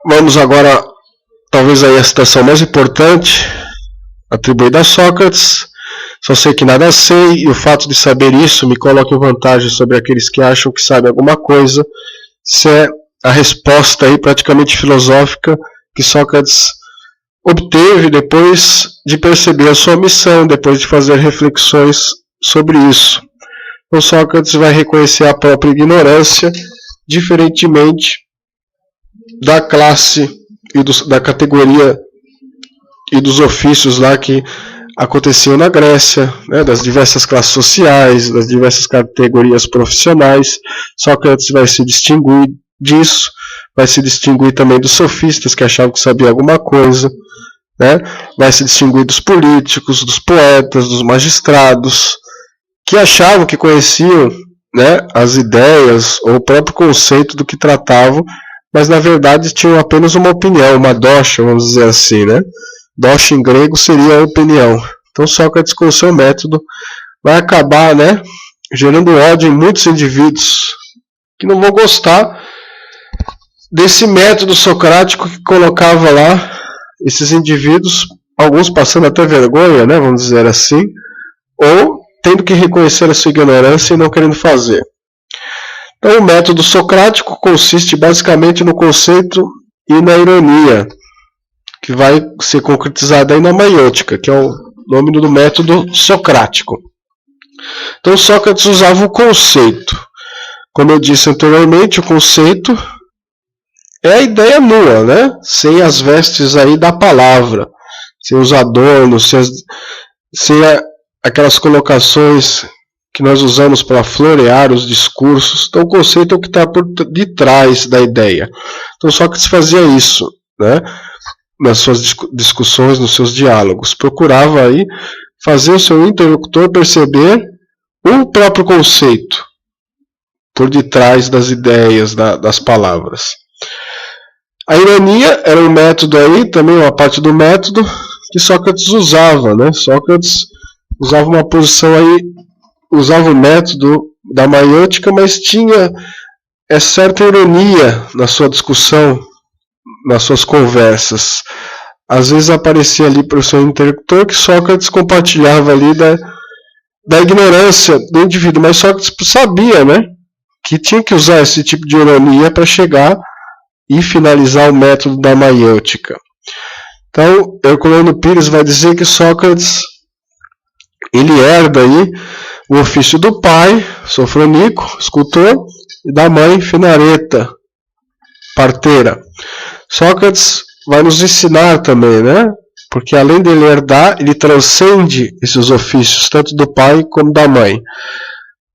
vamos agora, talvez aí a citação mais importante atribuída a Sócrates. Só sei que nada sei, e o fato de saber isso me coloca em vantagem sobre aqueles que acham que sabem alguma coisa. Isso é a resposta aí praticamente filosófica que Sócrates obteve depois de perceber a sua missão, depois de fazer reflexões sobre isso. Então Sócrates vai reconhecer a própria ignorância, diferentemente da classe e da categoria e dos ofícios lá que aconteciam na Grécia, né, das diversas classes sociais, das diversas categorias profissionais. Sócrates vai se distinguir disso, vai se distinguir também dos sofistas que achavam que sabia alguma coisa, né, vai se distinguir dos políticos, dos poetas, dos magistrados, que achavam que conheciam, né, as ideias ou o próprio conceito do que tratavam, mas na verdade tinham apenas uma opinião, uma dosha, vamos dizer assim, né? Dosha em grego seria a opinião. Então Sócrates, com o seu método, vai acabar, né, gerando ódio em muitos indivíduos que não vão gostar desse método socrático que colocava lá esses indivíduos, alguns passando até vergonha, né, vamos dizer assim, ou tendo que reconhecer a sua ignorância e não querendo fazer. Então o método socrático consiste basicamente no conceito e na ironia, que vai ser concretizada aí na maiêutica, que é o nome do método socrático. Então Sócrates usava o conceito. Como eu disse anteriormente, o conceito é a ideia nua, né? Sem as vestes aí da palavra, sem os adornos, sem aquelas colocações que nós usamos para florear os discursos. Então, o conceito é o que está por detrás da ideia. Então, Sócrates fazia isso, né? Nas suas discussões, nos seus diálogos. Procurava aí fazer o seu interlocutor perceber o próprio conceito por detrás das ideias, das palavras. A ironia era um método aí, também uma parte do método que Sócrates usava, né? Sócrates usava uma posição aí, usava o método da maiêutica, mas tinha certa ironia na sua discussão, nas suas conversas. Às vezes aparecia ali para o seu interlocutor que Sócrates compartilhava ali da ignorância do indivíduo, mas Sócrates sabia, né, que tinha que usar esse tipo de ironia para chegar e finalizar o método da maiêutica. Então, Herculano Pires vai dizer que Sócrates ele herda aí o ofício do pai, Sofronico, escultor, e da mãe, Finareta, parteira. Sócrates vai nos ensinar também, né? Porque além dele herdar, ele transcende esses ofícios, tanto do pai como da mãe.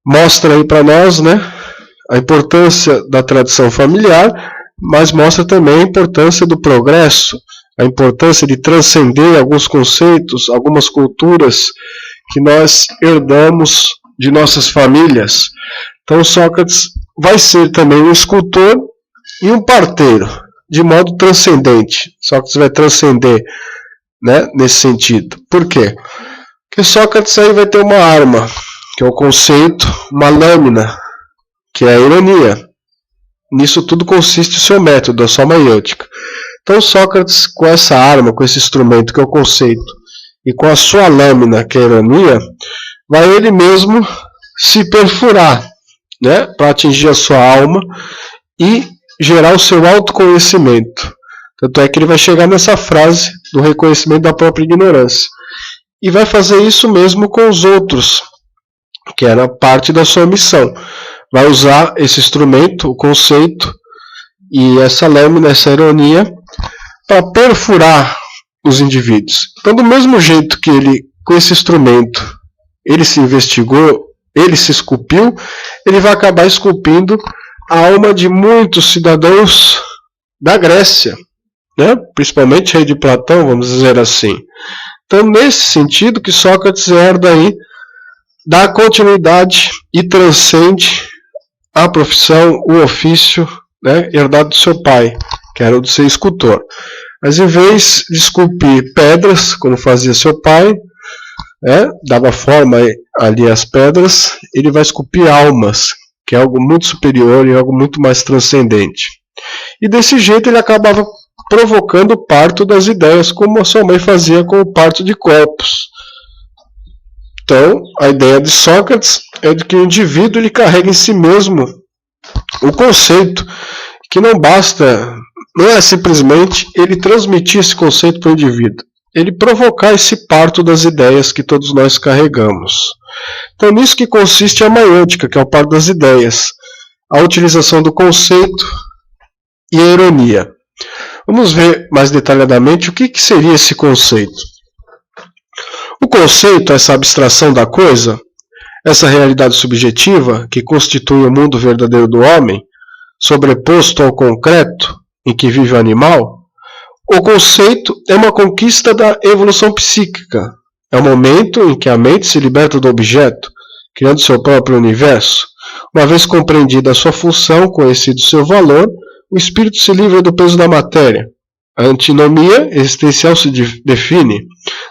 Mostra aí para nós, né, a importância da tradição familiar, mas mostra também a importância do progresso, a importância de transcender alguns conceitos, algumas culturas que nós herdamos de nossas famílias. Então Sócrates vai ser também um escultor e um parteiro, de modo transcendente. Sócrates vai transcender, né, nesse sentido. Por quê? Porque Sócrates aí vai ter uma arma, que é o conceito, uma lâmina, que é a ironia. Nisso tudo consiste o seu método, a sua maiêutica. Então Sócrates, com essa arma, com esse instrumento que é o conceito, e com a sua lâmina, que é a ironia, vai ele mesmo se perfurar, né, para atingir a sua alma e gerar o seu autoconhecimento. Tanto é que ele vai chegar nessa frase do reconhecimento da própria ignorância. E vai fazer isso mesmo com os outros, que era parte da sua missão. Vai usar esse instrumento, o conceito, e essa lâmina, essa ironia, para perfurar os indivíduos. Então, do mesmo jeito que ele, com esse instrumento, ele se investigou, ele se esculpiu, ele vai acabar esculpindo a alma de muitos cidadãos da Grécia, né? Principalmente rei de Platão, vamos dizer assim. Então, nesse sentido que Sócrates herda aí, dá continuidade e transcende a profissão, o ofício, né, herdado do seu pai, que era o de ser escultor. Mas em vez de esculpir pedras, como fazia seu pai, dava forma ali às pedras, ele vai esculpir almas, que é algo muito superior e algo muito mais transcendente. E desse jeito ele acabava provocando o parto das ideias, como a sua mãe fazia com o parto de corpos. Então, a ideia de Sócrates é de que o indivíduo ele carrega em si mesmo o conceito, que não basta, não é simplesmente ele transmitir esse conceito para o indivíduo, ele provocar esse parto das ideias que todos nós carregamos. Então, nisso que consiste a maiêutica, que é o parto das ideias, a utilização do conceito e a ironia. Vamos ver mais detalhadamente o que seria esse conceito. O conceito é essa abstração da coisa, essa realidade subjetiva que constitui o mundo verdadeiro do homem, sobreposto ao concreto em que vive o animal. O conceito é uma conquista da evolução psíquica. É o momento em que a mente se liberta do objeto, criando seu próprio universo. Uma vez compreendida a sua função, conhecido seu valor, o espírito se livra do peso da matéria. A antinomia existencial se define.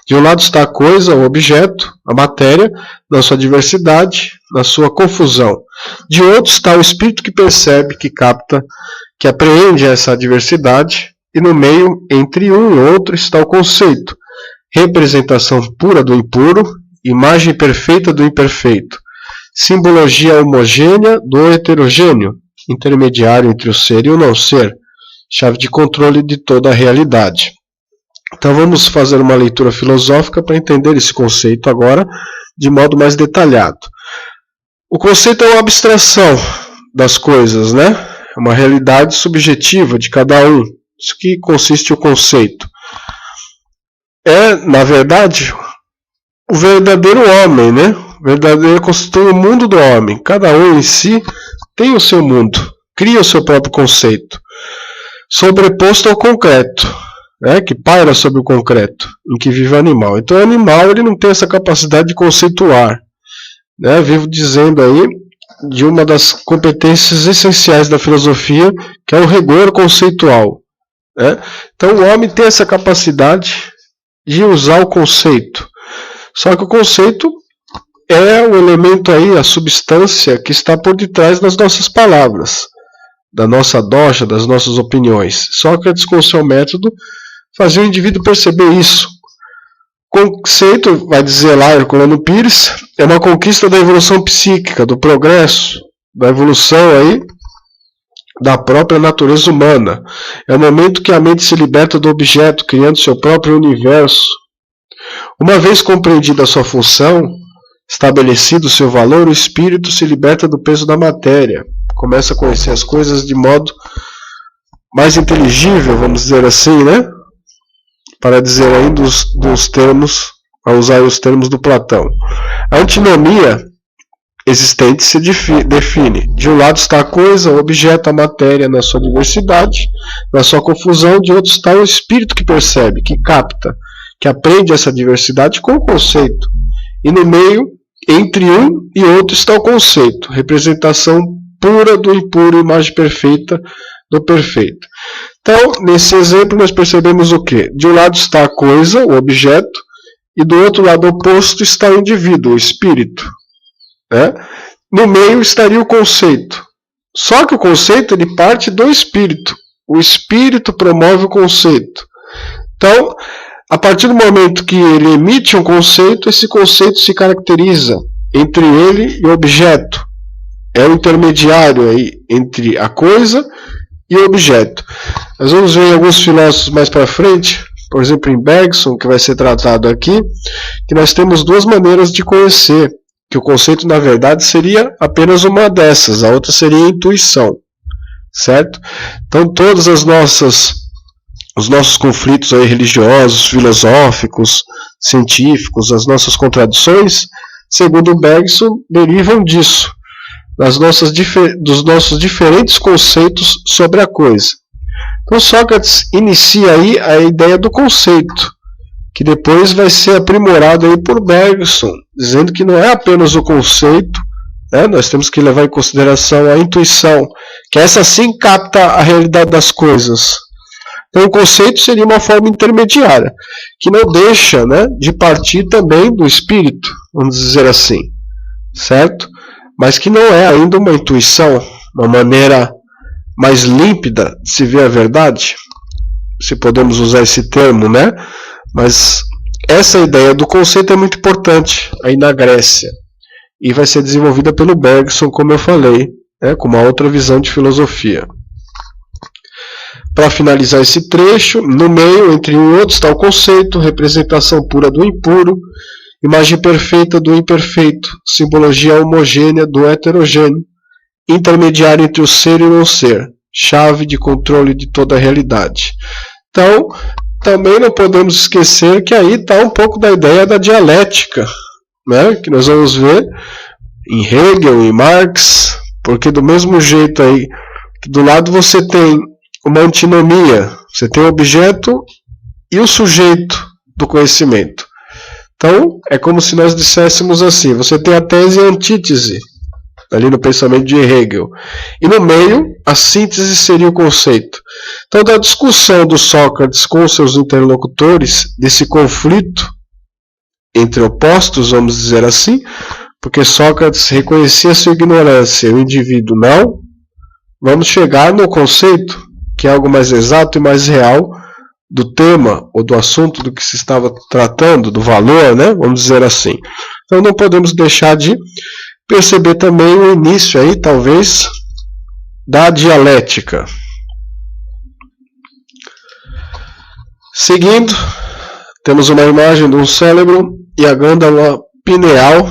De um lado está a coisa, o objeto, a matéria, na sua diversidade, na sua confusão. De outro está o espírito que percebe, que capta, que apreende essa diversidade, e no meio, entre um e outro, está o conceito, representação pura do impuro, imagem perfeita do imperfeito, simbologia homogênea do heterogêneo, intermediário entre o ser e o não ser, chave de controle de toda a realidade. Então vamos fazer uma leitura filosófica para entender esse conceito agora de modo mais detalhado. O conceito é uma abstração das coisas, né? É uma realidade subjetiva de cada um. Isso que consiste o conceito. É, na verdade, o verdadeiro homem, né? O verdadeiro constitui o mundo do homem. Cada um em si tem o seu mundo, cria o seu próprio conceito, sobreposto ao concreto, né? Que paira sobre o concreto, em que vive o animal. Então o animal ele não tem essa capacidade de conceituar, né? Vivo dizendo aí de uma das competências essenciais da filosofia, que é o rigor conceitual, né? Então o homem tem essa capacidade de usar o conceito. Só que o conceito é o elemento aí, a substância que está por detrás das nossas palavras, da nossa doxa, das nossas opiniões. Sócrates, com o seu método, fazia o indivíduo perceber isso. Conceito, vai dizer lá Herculano Pires, é uma conquista da evolução psíquica, do progresso, da evolução aí da própria natureza humana. É o momento que a mente se liberta do objeto, criando seu próprio universo. Uma vez compreendida a sua função, estabelecido o seu valor, o espírito se liberta do peso da matéria. Começa a conhecer as coisas de modo mais inteligível, vamos dizer assim, né? Para dizer aí dos termos, a usar os termos do Platão. A antinomia existente se define. De um lado está a coisa, o objeto, a matéria na sua diversidade, na sua confusão. De outro está o espírito que percebe, que capta, que aprende essa diversidade com o conceito. E no meio, entre um e outro, está o conceito, representação pura do impuro, imagem perfeita do perfeito. Então, nesse exemplo, nós percebemos o quê? De um lado está a coisa, o objeto, e do outro lado oposto está o indivíduo, o espírito, né? No meio estaria o conceito. Só que o conceito ele parte do espírito. O espírito promove o conceito. Então, a partir do momento que ele emite um conceito, esse conceito se caracteriza entre ele e o objeto. É o intermediário aí entre a coisa e o objeto. Nós vamos ver alguns filósofos mais para frente, por exemplo em Bergson, que vai ser tratado aqui, que nós temos duas maneiras de conhecer, que o conceito na verdade seria apenas uma dessas, a outra seria a intuição, certo? Então todas os nossos conflitos aí religiosos, filosóficos, científicos, as nossas contradições, segundo Bergson, derivam disso, dos nossos diferentes conceitos sobre a coisa. Então Sócrates inicia aí a ideia do conceito, que depois vai ser aprimorado aí por Bergson, dizendo que não é apenas o conceito, né? Nós temos que levar em consideração a intuição, que essa sim capta a realidade das coisas. Então o conceito seria uma forma intermediária, que não deixa, né, de partir também do espírito, vamos dizer assim, certo? Mas que não é ainda uma intuição, uma maneira mais límpida de se ver a verdade, se podemos usar esse termo, né? Mas essa ideia do conceito é muito importante aí na Grécia e vai ser desenvolvida pelo Bergson, como eu falei, né, com uma outra visão de filosofia. Para finalizar esse trecho, no meio, entre um e outro, está o conceito, representação pura do impuro, imagem perfeita do imperfeito, simbologia homogênea do heterogêneo, intermediário entre o ser e o não ser, chave de controle de toda a realidade. Então, também não podemos esquecer que aí está um pouco da ideia da dialética, né, que nós vamos ver em Hegel, em Marx, porque do mesmo jeito aí, que do lado você tem uma antinomia, você tem o objeto e o sujeito do conhecimento. Então, é como se nós disséssemos assim, você tem a tese e a antítese, ali no pensamento de Hegel. E no meio, a síntese seria o conceito. Então, da discussão do Sócrates com seus interlocutores, desse conflito entre opostos, vamos dizer assim, porque Sócrates reconhecia sua ignorância e o indivíduo não, vamos chegar no conceito, que é algo mais exato e mais real do tema ou do assunto do que se estava tratando, do valor, né? Vamos dizer assim. Então não podemos deixar de perceber também o início aí, talvez, da dialética. Seguindo, temos uma imagem de um cérebro e a glândula pineal,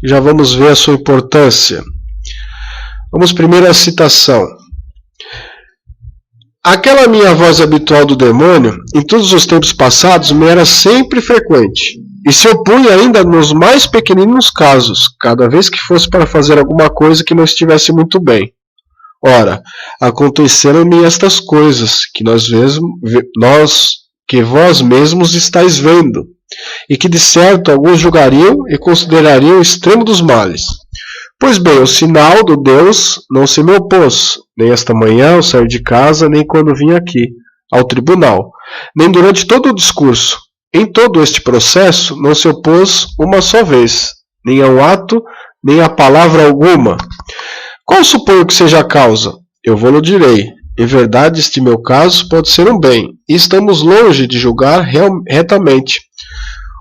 já vamos ver a sua importância. Vamos primeiro à citação. Aquela minha voz habitual do demônio, em todos os tempos passados, me era sempre frequente. e se opunha ainda nos mais pequeninos casos, cada vez que fosse para fazer alguma coisa que não estivesse muito bem. Ora, aconteceram-me estas coisas, que vós mesmos estáis vendo, e que de certo alguns julgariam e considerariam o extremo dos males. Pois bem, o sinal do Deus não se me opôs, nem esta manhã ao sair de casa, nem quando vim aqui, ao tribunal, nem durante todo o discurso. Em todo este processo não se opôs uma só vez, nem ao ato, nem a palavra alguma. Qual suponho que seja a causa? Eu vou-lhe direi. Em verdade, este meu caso pode ser um bem, e estamos longe de julgar retamente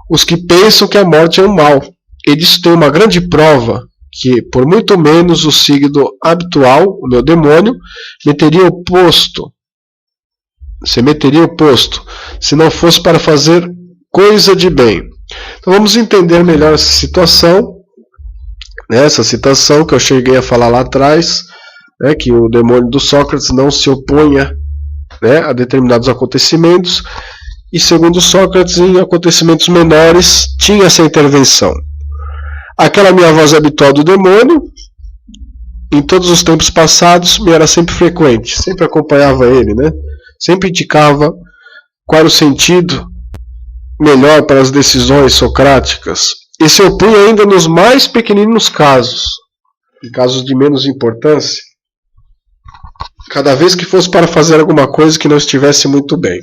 os que pensam que a morte é um mal. E disso tem uma grande prova, que por muito menos o signo habitual, o meu demônio, se meteria oposto, se não fosse para fazer coisa de bem. Então vamos entender melhor essa situação, né, essa citação que eu cheguei a falar lá atrás, né, que o demônio do Sócrates não se opunha, né, a determinados acontecimentos, e segundo Sócrates, em acontecimentos menores, tinha essa intervenção. Aquela minha voz habitual do demônio, em todos os tempos passados, me era sempre frequente, sempre acompanhava ele, né? Sempre indicava qual era o sentido melhor para as decisões socráticas, e se opunha ainda nos mais pequeninos casos, em casos de menos importância, cada vez que fosse para fazer alguma coisa que não estivesse muito bem.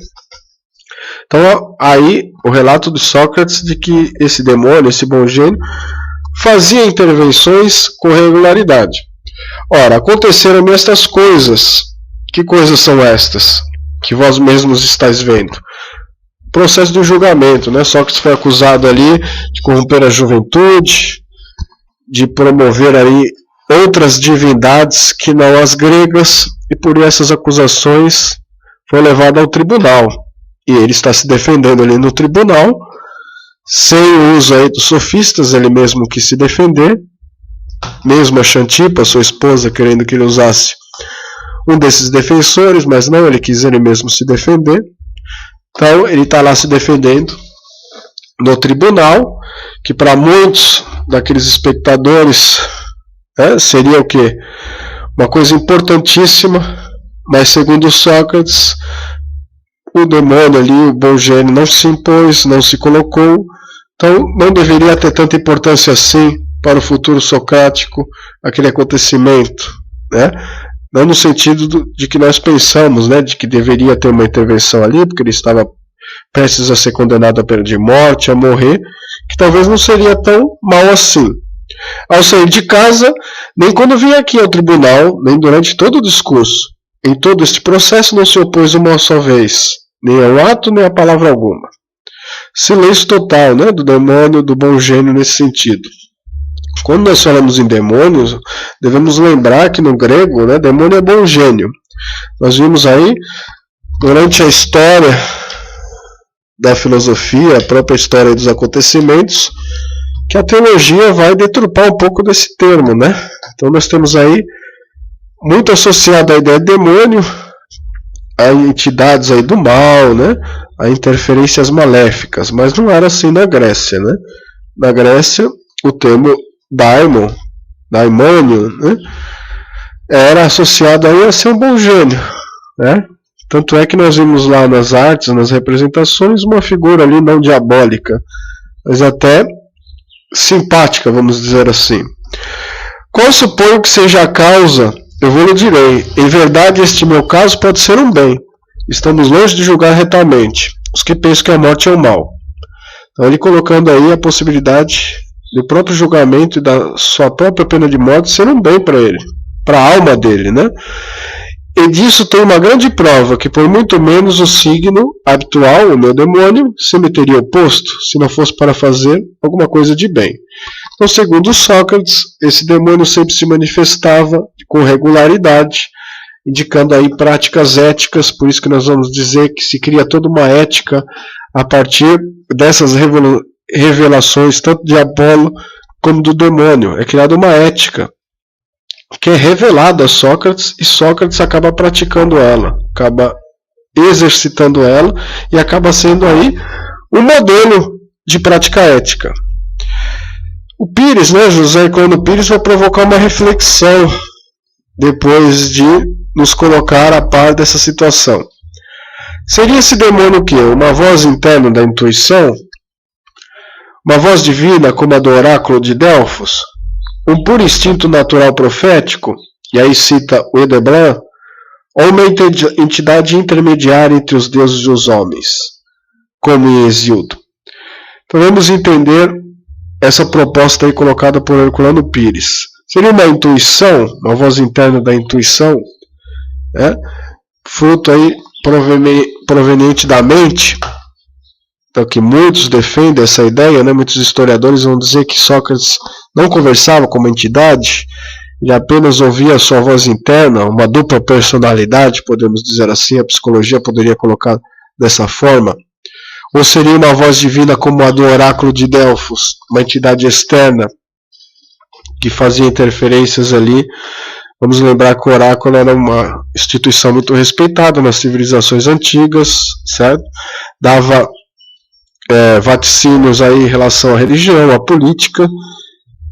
Então aí o relato de Sócrates de que esse demônio, esse bom gênio, fazia intervenções com regularidade. Ora, aconteceram-me estas coisas. Que coisas são estas? Que vós mesmos estáis vendo. Processo de julgamento, né? Sócrates foi acusado ali de corromper a juventude, de promover ali outras divindades que não as gregas, e por essas acusações foi levado ao tribunal. E ele está se defendendo ali no tribunal, sem o uso aí dos sofistas, ele mesmo quis se defender, mesmo a Xantipa, sua esposa, querendo que ele usasse um desses defensores, mas não, ele quis ele mesmo se defender. Então ele está lá se defendendo no tribunal, que para muitos daqueles espectadores seria o quê? Uma coisa importantíssima, mas segundo Sócrates, o demônio ali, o bom gênio, não se impôs, não se colocou, então não deveria ter tanta importância assim para o futuro socrático aquele acontecimento, né? Não no sentido de que nós pensamos, né, de que deveria ter uma intervenção ali, porque ele estava prestes a ser condenado à pena de morte, a morrer, que talvez não seria tão mal assim. Ao sair de casa, nem quando vinha aqui ao tribunal, nem durante todo o discurso, em todo este processo não se opôs uma só vez, nem ao ato, nem a palavra alguma. Silêncio total, né, do demônio, do bom gênio nesse sentido. Quando nós falamos em demônios, devemos lembrar que no grego, né, demônio é bom gênio. Nós vimos aí, durante a história da filosofia, a própria história dos acontecimentos, que a teologia vai deturpar um pouco desse termo, né? Então nós temos aí muito associado à ideia de demônio, a entidades aí do mal, né? A interferências maléficas, mas não era assim na Grécia, né? Na Grécia, o termo daimônio, né? Era associado aí a ser um bom gênio, né? Tanto é que nós vimos lá nas artes, nas representações, uma figura ali não diabólica, mas até simpática, vamos dizer assim. Qual suponho que seja a causa? Eu vou lhe direi. Em verdade, este meu caso pode ser um bem. Estamos longe de julgar retamente os que pensam que a morte é o mal. Então ele colocando aí a possibilidade do próprio julgamento e da sua própria pena de morte ser um bem para ele, para a alma dele, né? E disso tem uma grande prova, que por muito menos o signo habitual, o meu demônio, se meteria oposto, se não fosse para fazer alguma coisa de bem. Então, segundo Sócrates, esse demônio sempre se manifestava com regularidade, indicando aí práticas éticas, por isso que nós vamos dizer que se cria toda uma ética a partir dessas revelações, tanto de Apolo como do demônio. É criada uma ética que é revelada a Sócrates, e Sócrates acaba praticando ela, acaba exercitando ela, e acaba sendo aí um modelo de prática ética. O Pires, né, José Herculano Pires, vai provocar uma reflexão depois de nos colocar a par dessa situação. Seria esse demônio o quê? Uma voz interna da intuição? Uma voz divina como a do oráculo de Delfos? Um puro instinto natural profético? E aí cita o Hildebrandt? Ou uma entidade intermediária entre os deuses e os homens, como em Hesíodo? Então vamos entender essa proposta aí colocada por Herculano Pires. Seria uma intuição, uma voz interna da intuição, né? Fruto aí proveniente da mente. Então, que muitos defendem essa ideia, né? Muitos historiadores vão dizer que Sócrates não conversava com uma entidade, ele apenas ouvia a sua voz interna, uma dupla personalidade, podemos dizer assim, a psicologia poderia colocar dessa forma. Ou seria uma voz divina como a do oráculo de Delfos, uma entidade externa que fazia interferências ali. Vamos lembrar que o oráculo era uma instituição muito respeitada nas civilizações antigas, certo? Dava vaticínios aí em relação à religião, à política,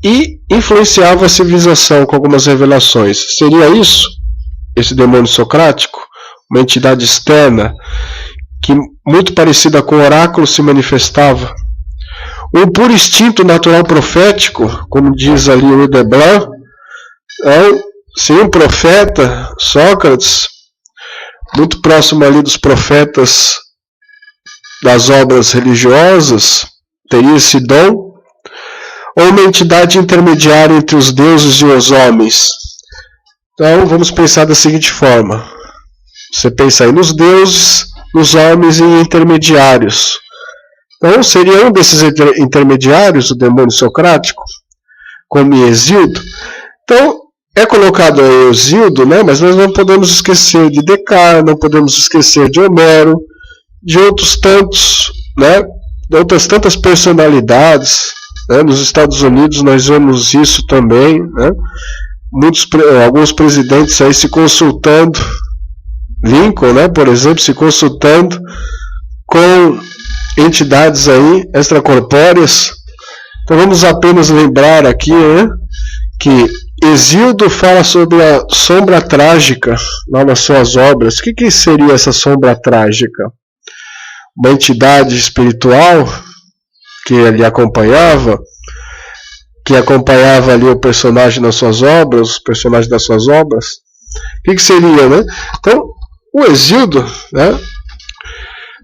e influenciava a civilização com algumas revelações. Seria isso, esse demônio socrático? Uma entidade externa que, muito parecida com o oráculo, se manifestava? Um puro instinto natural profético, como diz ali o Hildebrandt, seria um profeta, Sócrates, muito próximo ali dos profetas das obras religiosas, teria esse dom? Ou uma entidade intermediária entre os deuses e os homens? Então vamos pensar da seguinte forma. Você pensa aí nos deuses, nos homens e intermediários. Então seria um desses intermediários o demônio socrático, como em Hesíodo? Então é colocado aí Hesíodo, né? Mas nós não podemos esquecer de Descartes, não podemos esquecer de Homero, de outros tantos, né? De outras tantas personalidades. Nos Estados Unidos nós vemos isso também, né? Alguns presidentes aí se consultando, Lincoln, né, por exemplo, se consultando com entidades aí extracorpóreas. Então vamos apenas lembrar aqui, né, que Hesíodo fala sobre a sombra trágica lá nas suas obras. O que seria essa sombra trágica? Uma entidade espiritual que ele acompanhava, que acompanhava ali o personagem nas suas obras, os personagens das suas obras. O que seria, né? Então, o Hesíodo, né,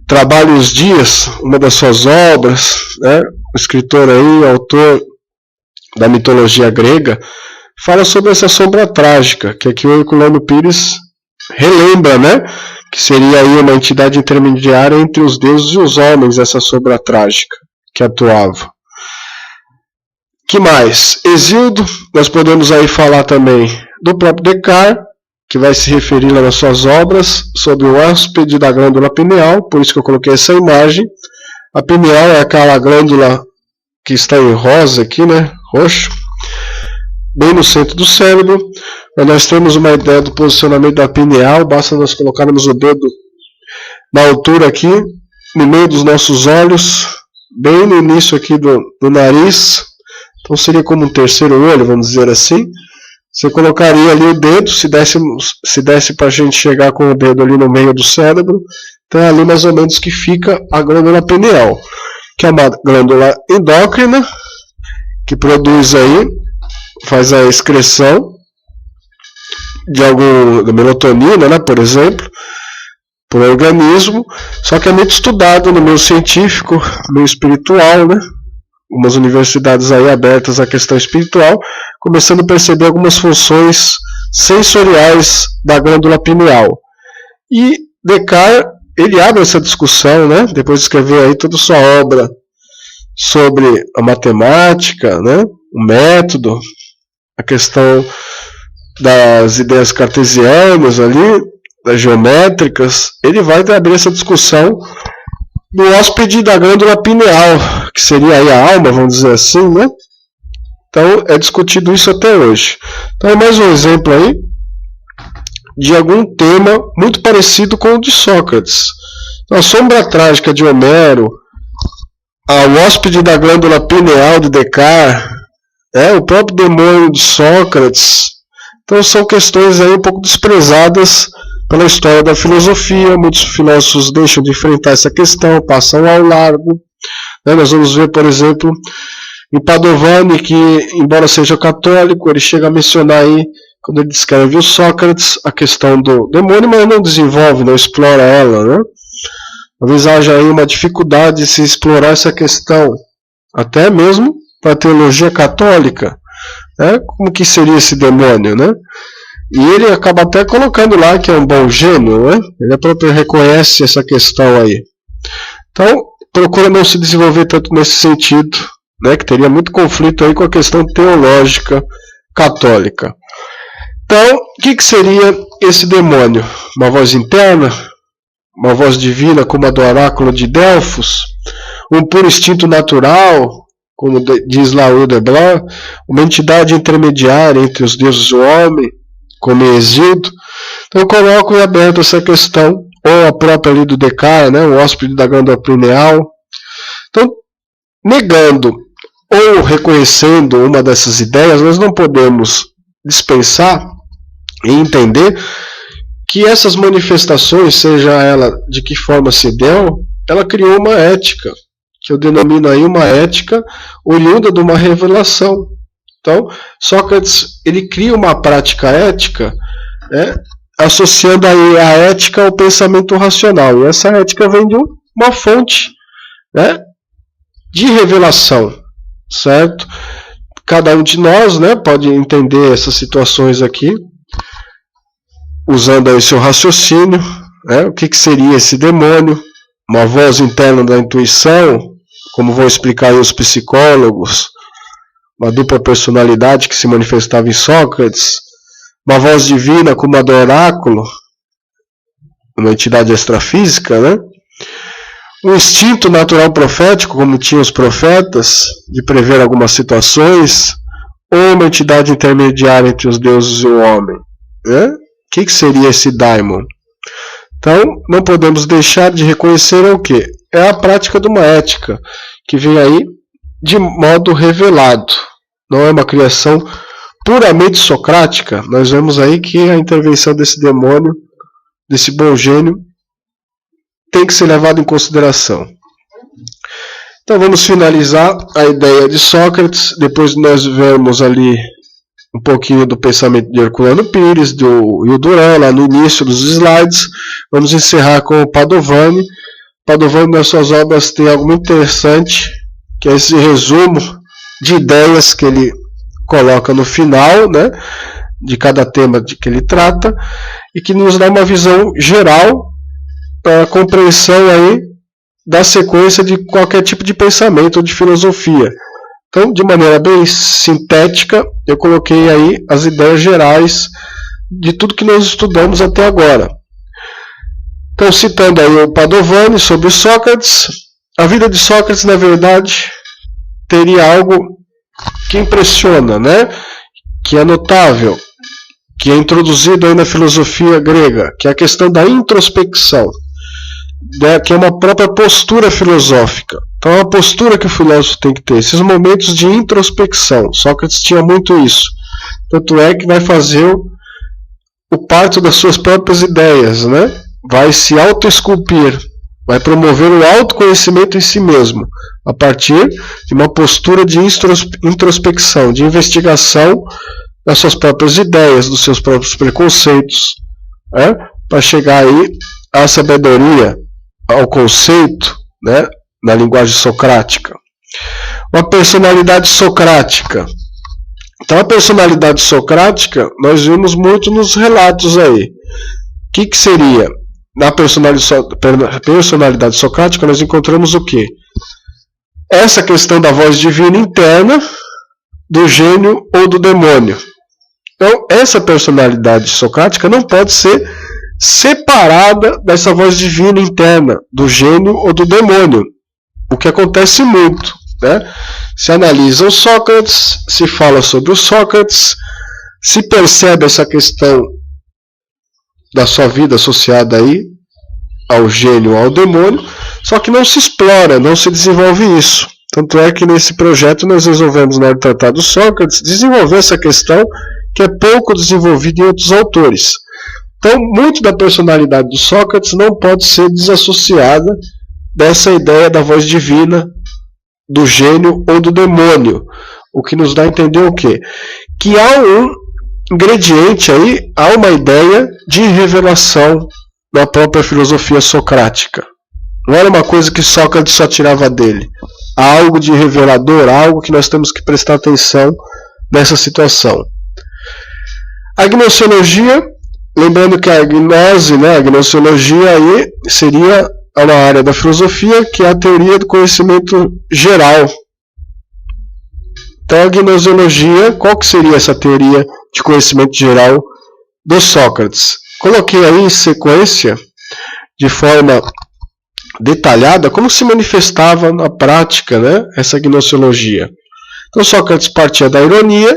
Trabalha os Dias, uma das suas obras, né, o escritor aí, autor da mitologia grega, fala sobre essa sombra trágica, que aqui o Herculano Pires relembra, né, que seria aí uma entidade intermediária entre os deuses e os homens, essa sombra trágica que atuava. Que mais? Hesíodo, nós podemos aí falar também do próprio Descartes, que vai se referir lá nas suas obras sobre o hóspede da glândula pineal, por isso que eu coloquei essa imagem. A pineal é aquela glândula que está em rosa aqui, né, roxo, bem no centro do cérebro. Nós temos uma ideia do posicionamento da pineal, basta nós colocarmos o dedo na altura aqui, no meio dos nossos olhos, bem no início aqui do nariz. Então seria como um terceiro olho, vamos dizer assim. Você colocaria ali o dedo, se desse para a gente chegar com o dedo ali no meio do cérebro, então é ali mais ou menos que fica a glândula pineal, que é uma glândula endócrina, que produz aí, faz a excreção de melatonina, né, por exemplo, por organismo, só que é muito estudado no meio científico, no meio espiritual, né? Umas universidades aí abertas à questão espiritual, começando a perceber algumas funções sensoriais da glândula pineal. E Descartes, ele abre essa discussão, né? Depois de escrever aí toda a sua obra sobre a matemática, né? O método, a questão das ideias cartesianas ali, das geométricas, ele vai abrir essa discussão do hóspede da glândula pineal, que seria aí a alma, vamos dizer assim, né? Então é discutido isso até hoje. Então é mais um exemplo aí de algum tema muito parecido com o de Sócrates. Então, a sombra trágica de Homero, o hóspede da glândula pineal de Descartes, o próprio demônio de Sócrates. Então são questões aí um pouco desprezadas pela história da filosofia. Muitos filósofos deixam de enfrentar essa questão, passam ao largo. Nós vamos ver, por exemplo, em Padovani, que embora seja católico, ele chega a mencionar aí, quando ele descreve o Sócrates, a questão do demônio, mas não desenvolve, não explora ela, né? Talvez haja aí uma dificuldade de se explorar essa questão, até mesmo para a teologia católica, né? Como que seria esse demônio, né? E ele acaba até colocando lá que é um bom gênio, né? Ele próprio reconhece essa questão aí. Então, procura não se desenvolver tanto nesse sentido, né? Que teria muito conflito aí com a questão teológica católica. Então, o que seria esse demônio? Uma voz interna? Uma voz divina como a do oráculo de Delfos? Um puro instinto natural, como diz lá Hildebrandt? Uma entidade intermediária entre os deuses e o homem, como Hesíodo? Então eu coloco em aberto essa questão, ou a própria ali do Descartes, né? O hóspede da glândula pineal. Então, negando ou reconhecendo uma dessas ideias, nós não podemos dispensar e entender que essas manifestações, seja ela de que forma se deu, ela criou uma ética, que eu denomino aí uma ética oriunda de uma revelação. Então, Sócrates, ele cria uma prática ética, associando aí a ética ao pensamento racional. E essa ética vem de uma fonte, de revelação, certo? Cada um de nós, pode entender essas situações aqui, usando aí seu raciocínio, o que seria esse demônio? Uma voz interna da intuição, como vão explicar aí os psicólogos, uma dupla personalidade que se manifestava em Sócrates, uma voz divina como a do oráculo, uma entidade extrafísica, um instinto natural profético, como tinham os profetas, de prever algumas situações, ou uma entidade intermediária entre os deuses e o homem. O que seria esse daimon? Então, não podemos deixar de reconhecer o que? É a prática de uma ética, que vem aí de modo revelado. Não é uma criação puramente socrática. Nós vemos aí que a intervenção desse demônio, desse bom gênio, tem que ser levada em consideração. Então vamos finalizar a ideia de Sócrates, depois de nós vermos ali um pouquinho do pensamento de Herculano Pires, do Hildurã, lá no início dos slides. Vamos encerrar com o Padovani. Padovani, nas suas obras, tem algo muito interessante, que é esse resumo de ideias que ele coloca no final, de cada tema de que ele trata, e que nos dá uma visão geral para a compreensão aí da sequência de qualquer tipo de pensamento ou de filosofia. Então, de maneira bem sintética, eu coloquei aí as ideias gerais de tudo que nós estudamos até agora. Então, citando aí o Padovani sobre Sócrates, a vida de Sócrates, na verdade, teria algo que impressiona, que é notável, que é introduzido aí na filosofia grega, que é a questão da introspecção, que é uma própria postura filosófica. Então é uma postura que o filósofo tem que ter, esses momentos de introspecção. Sócrates tinha muito isso. Tanto é que vai fazer o parto das suas próprias ideias, vai se autoesculpir, vai promover o autoconhecimento em si mesmo, a partir de uma postura de introspecção, de investigação das suas próprias ideias, dos seus próprios preconceitos, para chegar aí à sabedoria, ao conceito, na linguagem socrática. Uma personalidade socrática. Então a personalidade socrática nós vimos muito nos relatos aí. O que seria? Na personalidade socrática nós encontramos o quê? Essa questão da voz divina interna, do gênio ou do demônio. Então essa personalidade socrática não pode ser separada dessa voz divina interna, do gênio ou do demônio. O que acontece muito, Se analisa o Sócrates, se fala sobre o Sócrates, se percebe essa questão da sua vida associada aí ao gênio ou ao demônio, só que não se explora, não se desenvolve isso. Tanto é que nesse projeto nós resolvemos, na hora de tratar do Sócrates, desenvolver essa questão que é pouco desenvolvida em outros autores. Então, muito da personalidade do Sócrates não pode ser desassociada dessa ideia da voz divina, do gênio ou do demônio. O que nos dá a entender o quê? Que há um ingrediente aí, há uma ideia de revelação da própria filosofia socrática. Não era uma coisa que Sócrates só tirava dele. Há algo de revelador, algo que nós temos que prestar atenção nessa situação. A gnoseologia, lembrando que a gnose, a gnoseologia aí seria uma área da filosofia que é a teoria do conhecimento geral. Então a gnoseologia, qual que seria essa teoria de conhecimento geral do Sócrates? Coloquei aí em sequência, de forma detalhada, como se manifestava na prática, essa gnoseologia. Então Sócrates partia da ironia,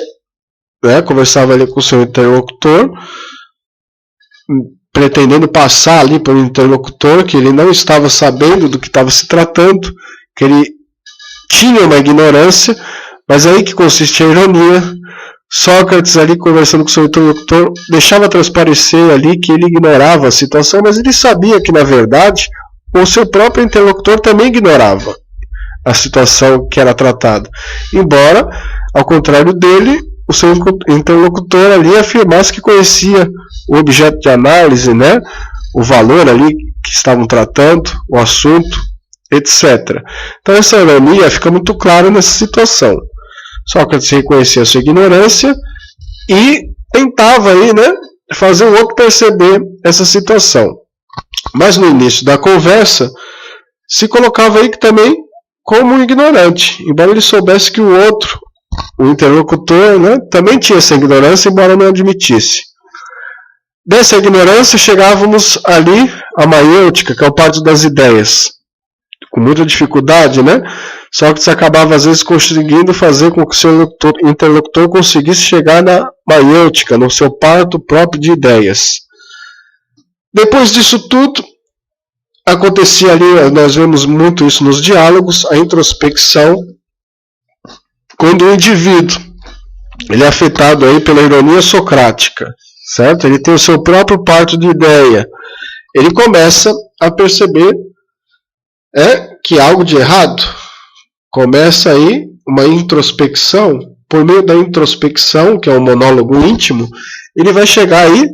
conversava ali com o seu interlocutor, pretendendo passar ali por um interlocutor que ele não estava sabendo do que estava se tratando, que ele tinha uma ignorância, mas aí que consiste a ironia. Sócrates ali conversando com o seu interlocutor deixava transparecer ali que ele ignorava a situação, mas ele sabia que na verdade o seu próprio interlocutor também ignorava a situação que era tratada, embora, ao contrário dele, o seu interlocutor ali afirmasse que conhecia o objeto de análise, o valor ali que estavam tratando, o assunto, etc. Então essa ironia fica muito clara nessa situação. Sócrates reconhecia a sua ignorância e tentava aí, fazer o outro perceber essa situação. Mas no início da conversa se colocava aí que também como um ignorante, embora ele soubesse que o outro, o interlocutor, também tinha essa ignorância, embora não admitisse. Dessa ignorância chegávamos ali a maiêutica, que é o parto das ideias. Com muita dificuldade, Sócrates acabava às vezes conseguindo fazer com que o seu interlocutor conseguisse chegar na maiêutica, no seu parto próprio de ideias. Depois disso tudo, acontecia ali, nós vemos muito isso nos diálogos, a introspecção, quando o indivíduo ele é afetado aí pela ironia socrática, certo? Ele tem o seu próprio parto de ideia. Ele começa a perceber que há algo de errado. Começa aí uma introspecção. Por meio da introspecção, que é um monólogo íntimo, ele vai chegar aí,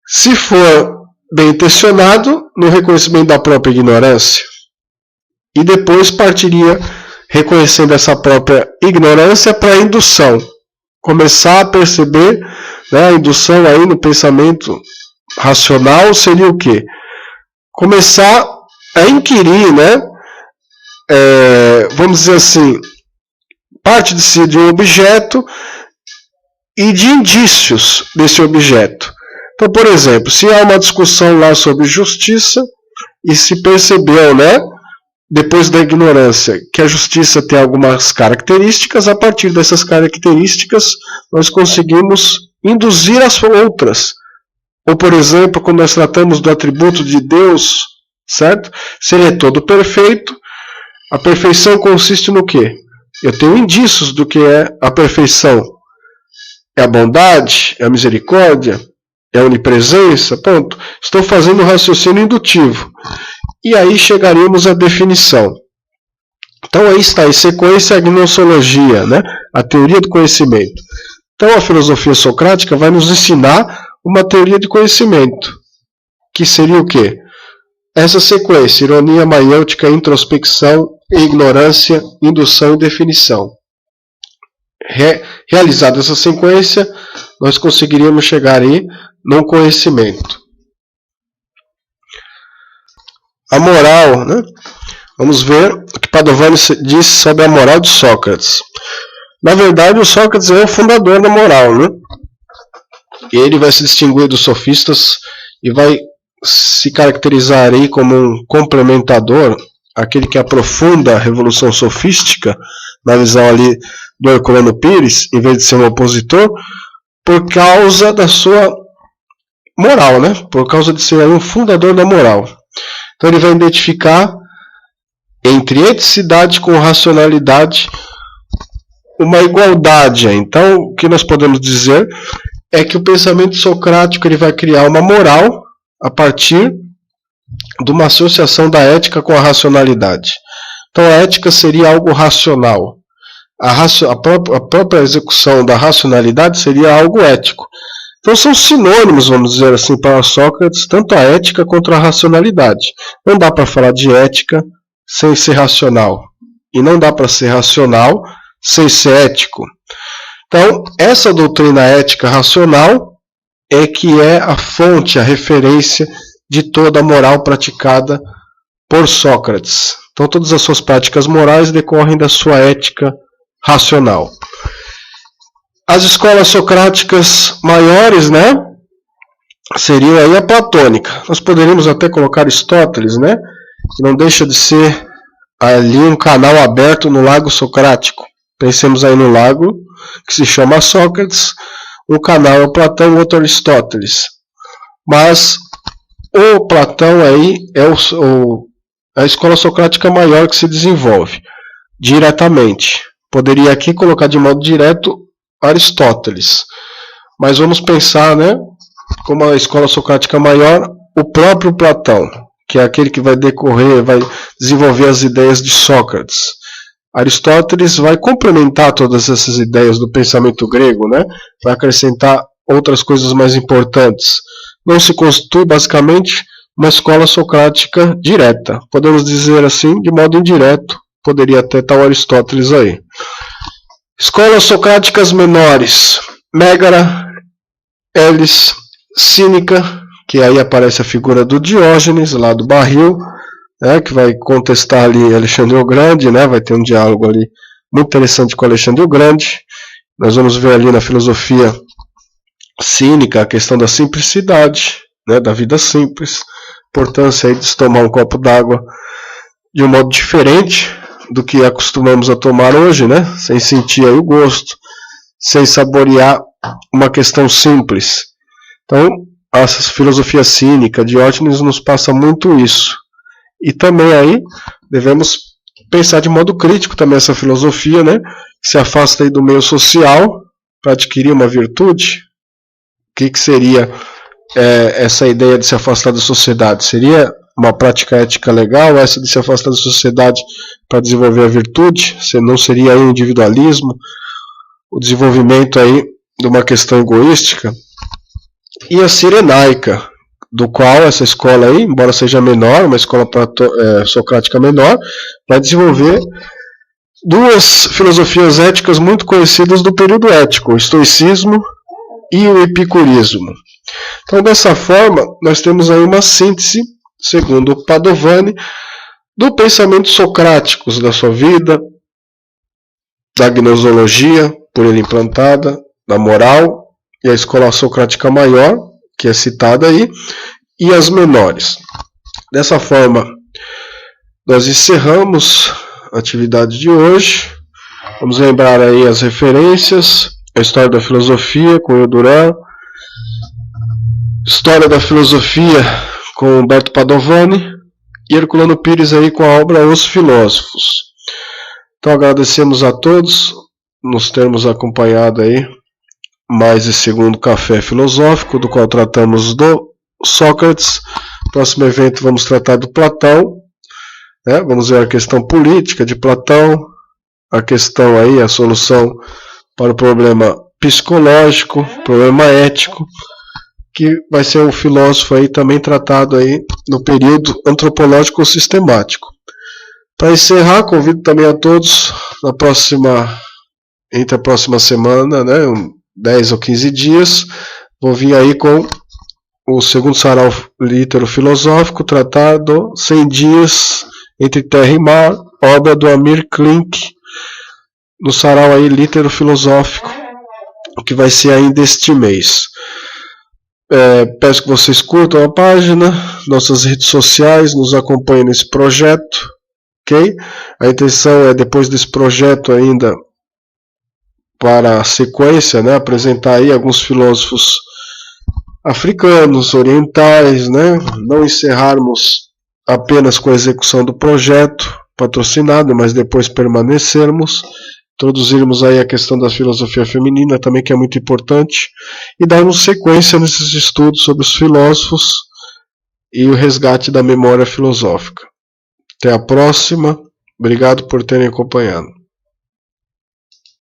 se for bem intencionado, no reconhecimento da própria ignorância. E depois partiria, reconhecendo essa própria ignorância, para a indução. Começar a perceber, a indução aí no pensamento racional seria o quê? Começar a inquirir, vamos dizer assim, parte de si de um objeto e de indícios desse objeto. Então, por exemplo, se há uma discussão lá sobre justiça e se percebeu, depois da ignorância, que a justiça tem algumas características, a partir dessas características nós conseguimos induzir as outras. Ou, por exemplo, quando nós tratamos do atributo de Deus, certo? Se ele é todo perfeito, a perfeição consiste no quê? Eu tenho indícios do que é a perfeição. É a bondade, é a misericórdia, é a onipresença, ponto. Estou fazendo um raciocínio indutivo. E aí chegaríamos à definição. Então aí está, em sequência, a gnoseologia, a teoria do conhecimento. Então a filosofia socrática vai nos ensinar uma teoria de conhecimento, que seria o quê? Essa sequência, ironia, maiêutica, introspecção, ignorância, indução e definição. Realizada essa sequência, nós conseguiríamos chegar aí num conhecimento. A moral, Vamos ver o que Padovani disse sobre a moral de Sócrates. Na verdade, o Sócrates é o fundador da moral, E ele vai se distinguir dos sofistas e vai se caracterizar aí como um complementador, aquele que aprofunda a revolução sofística, na visão ali do Herculano Pires, em vez de ser um opositor, por causa da sua moral, né? Por causa de ser um fundador da moral. Então ele vai identificar entre eticidade com racionalidade uma igualdade. Então o que nós podemos dizer é que o pensamento socrático ele vai criar uma moral a partir de uma associação da ética com a racionalidade. Então a ética seria algo racional. A própria execução da racionalidade seria algo ético. Então são sinônimos, vamos dizer assim, para Sócrates, tanto a ética quanto a racionalidade. Não dá para falar de ética sem ser racional. E não dá para ser racional sem ser ético. Então, essa doutrina ética racional é que é a fonte, a referência de toda a moral praticada por Sócrates. Então, todas as suas práticas morais decorrem da sua ética racional. As escolas socráticas maiores, né, seriam aí a platônica. Nós poderíamos até colocar Aristóteles, né, que não deixa de ser ali um canal aberto no lago socrático. Pensemos aí no lago que se chama Sócrates, um canal é o Platão, outro Aristóteles. Mas o Platão aí é a escola socrática maior que se desenvolve diretamente. Poderia aqui colocar de modo direto Aristóteles. Mas vamos pensar, né, como a escola socrática maior, o próprio Platão, que é aquele que vai desenvolver as ideias de Sócrates. Aristóteles vai complementar todas essas ideias do pensamento grego, né? Vai acrescentar outras coisas mais importantes. Não se constitui basicamente uma escola socrática direta. Podemos dizer assim, de modo indireto, poderia até estar o Aristóteles aí. Escolas socráticas menores: Mégara, Elis, Cínica, que aí aparece a figura do Diógenes, lá do barril, que vai contestar ali Alexandre o Grande, né? Vai ter um diálogo ali muito interessante com Alexandre o Grande. Nós vamos ver ali na filosofia cínica a questão da simplicidade, né? Da vida simples, importância aí de se tomar um copo d'água de um modo diferente do que acostumamos a tomar hoje, né? Sem sentir aí o gosto, sem saborear uma questão simples. Então, a filosofia cínica de Diógenes nos passa muito isso. E também aí devemos pensar de modo crítico também essa filosofia, né? Que se afasta aí do meio social para adquirir uma virtude. O que seria essa ideia de se afastar da sociedade? Seria uma prática ética legal, essa de se afastar da sociedade para desenvolver a virtude? Não seria aí o individualismo, o desenvolvimento aí de uma questão egoística? E a cirenaica, do qual essa escola aí, embora seja menor, uma escola socrática menor, vai desenvolver duas filosofias éticas muito conhecidas do período ético, o estoicismo e o epicurismo. Então, dessa forma, nós temos aí uma síntese, segundo Padovani, do pensamento socrático, da sua vida, da gnosologia, por ele implantada, da moral, e a escola socrática maior, que é citada aí, e as menores. Dessa forma, nós encerramos a atividade de hoje. Vamos lembrar aí as referências: a História da Filosofia, com Eudorã, História da Filosofia, com Humberto Padovani, e Herculano Pires aí com a obra Os Filósofos. Então agradecemos a todos nos termos acompanhado aí mais esse segundo café filosófico, do qual tratamos do Sócrates. Próximo evento vamos tratar do Platão, né? Vamos ver a questão política de Platão, a questão aí, a solução para o problema psicológico, problema ético, que vai ser um filósofo aí também tratado aí no período antropológico sistemático. Para encerrar, convido também a todos entre a próxima semana, né, 10 ou 15 dias, vou vir aí com o segundo sarau lítero filosófico, tratado 100 dias entre terra e mar, obra do Amir Klink, no sarau aí lítero filosófico, que vai ser ainda este mês. Peço que vocês curtam a página, nossas redes sociais, nos acompanhem nesse projeto, ok? A intenção é, depois desse projeto ainda, para a sequência, né, apresentar aí alguns filósofos africanos, orientais, né? Não encerrarmos apenas com a execução do projeto patrocinado, mas depois permanecermos, introduzirmos aí a questão da filosofia feminina também, que é muito importante, e darmos sequência nesses estudos sobre os filósofos e o resgate da memória filosófica. Até a próxima. Obrigado por terem acompanhado.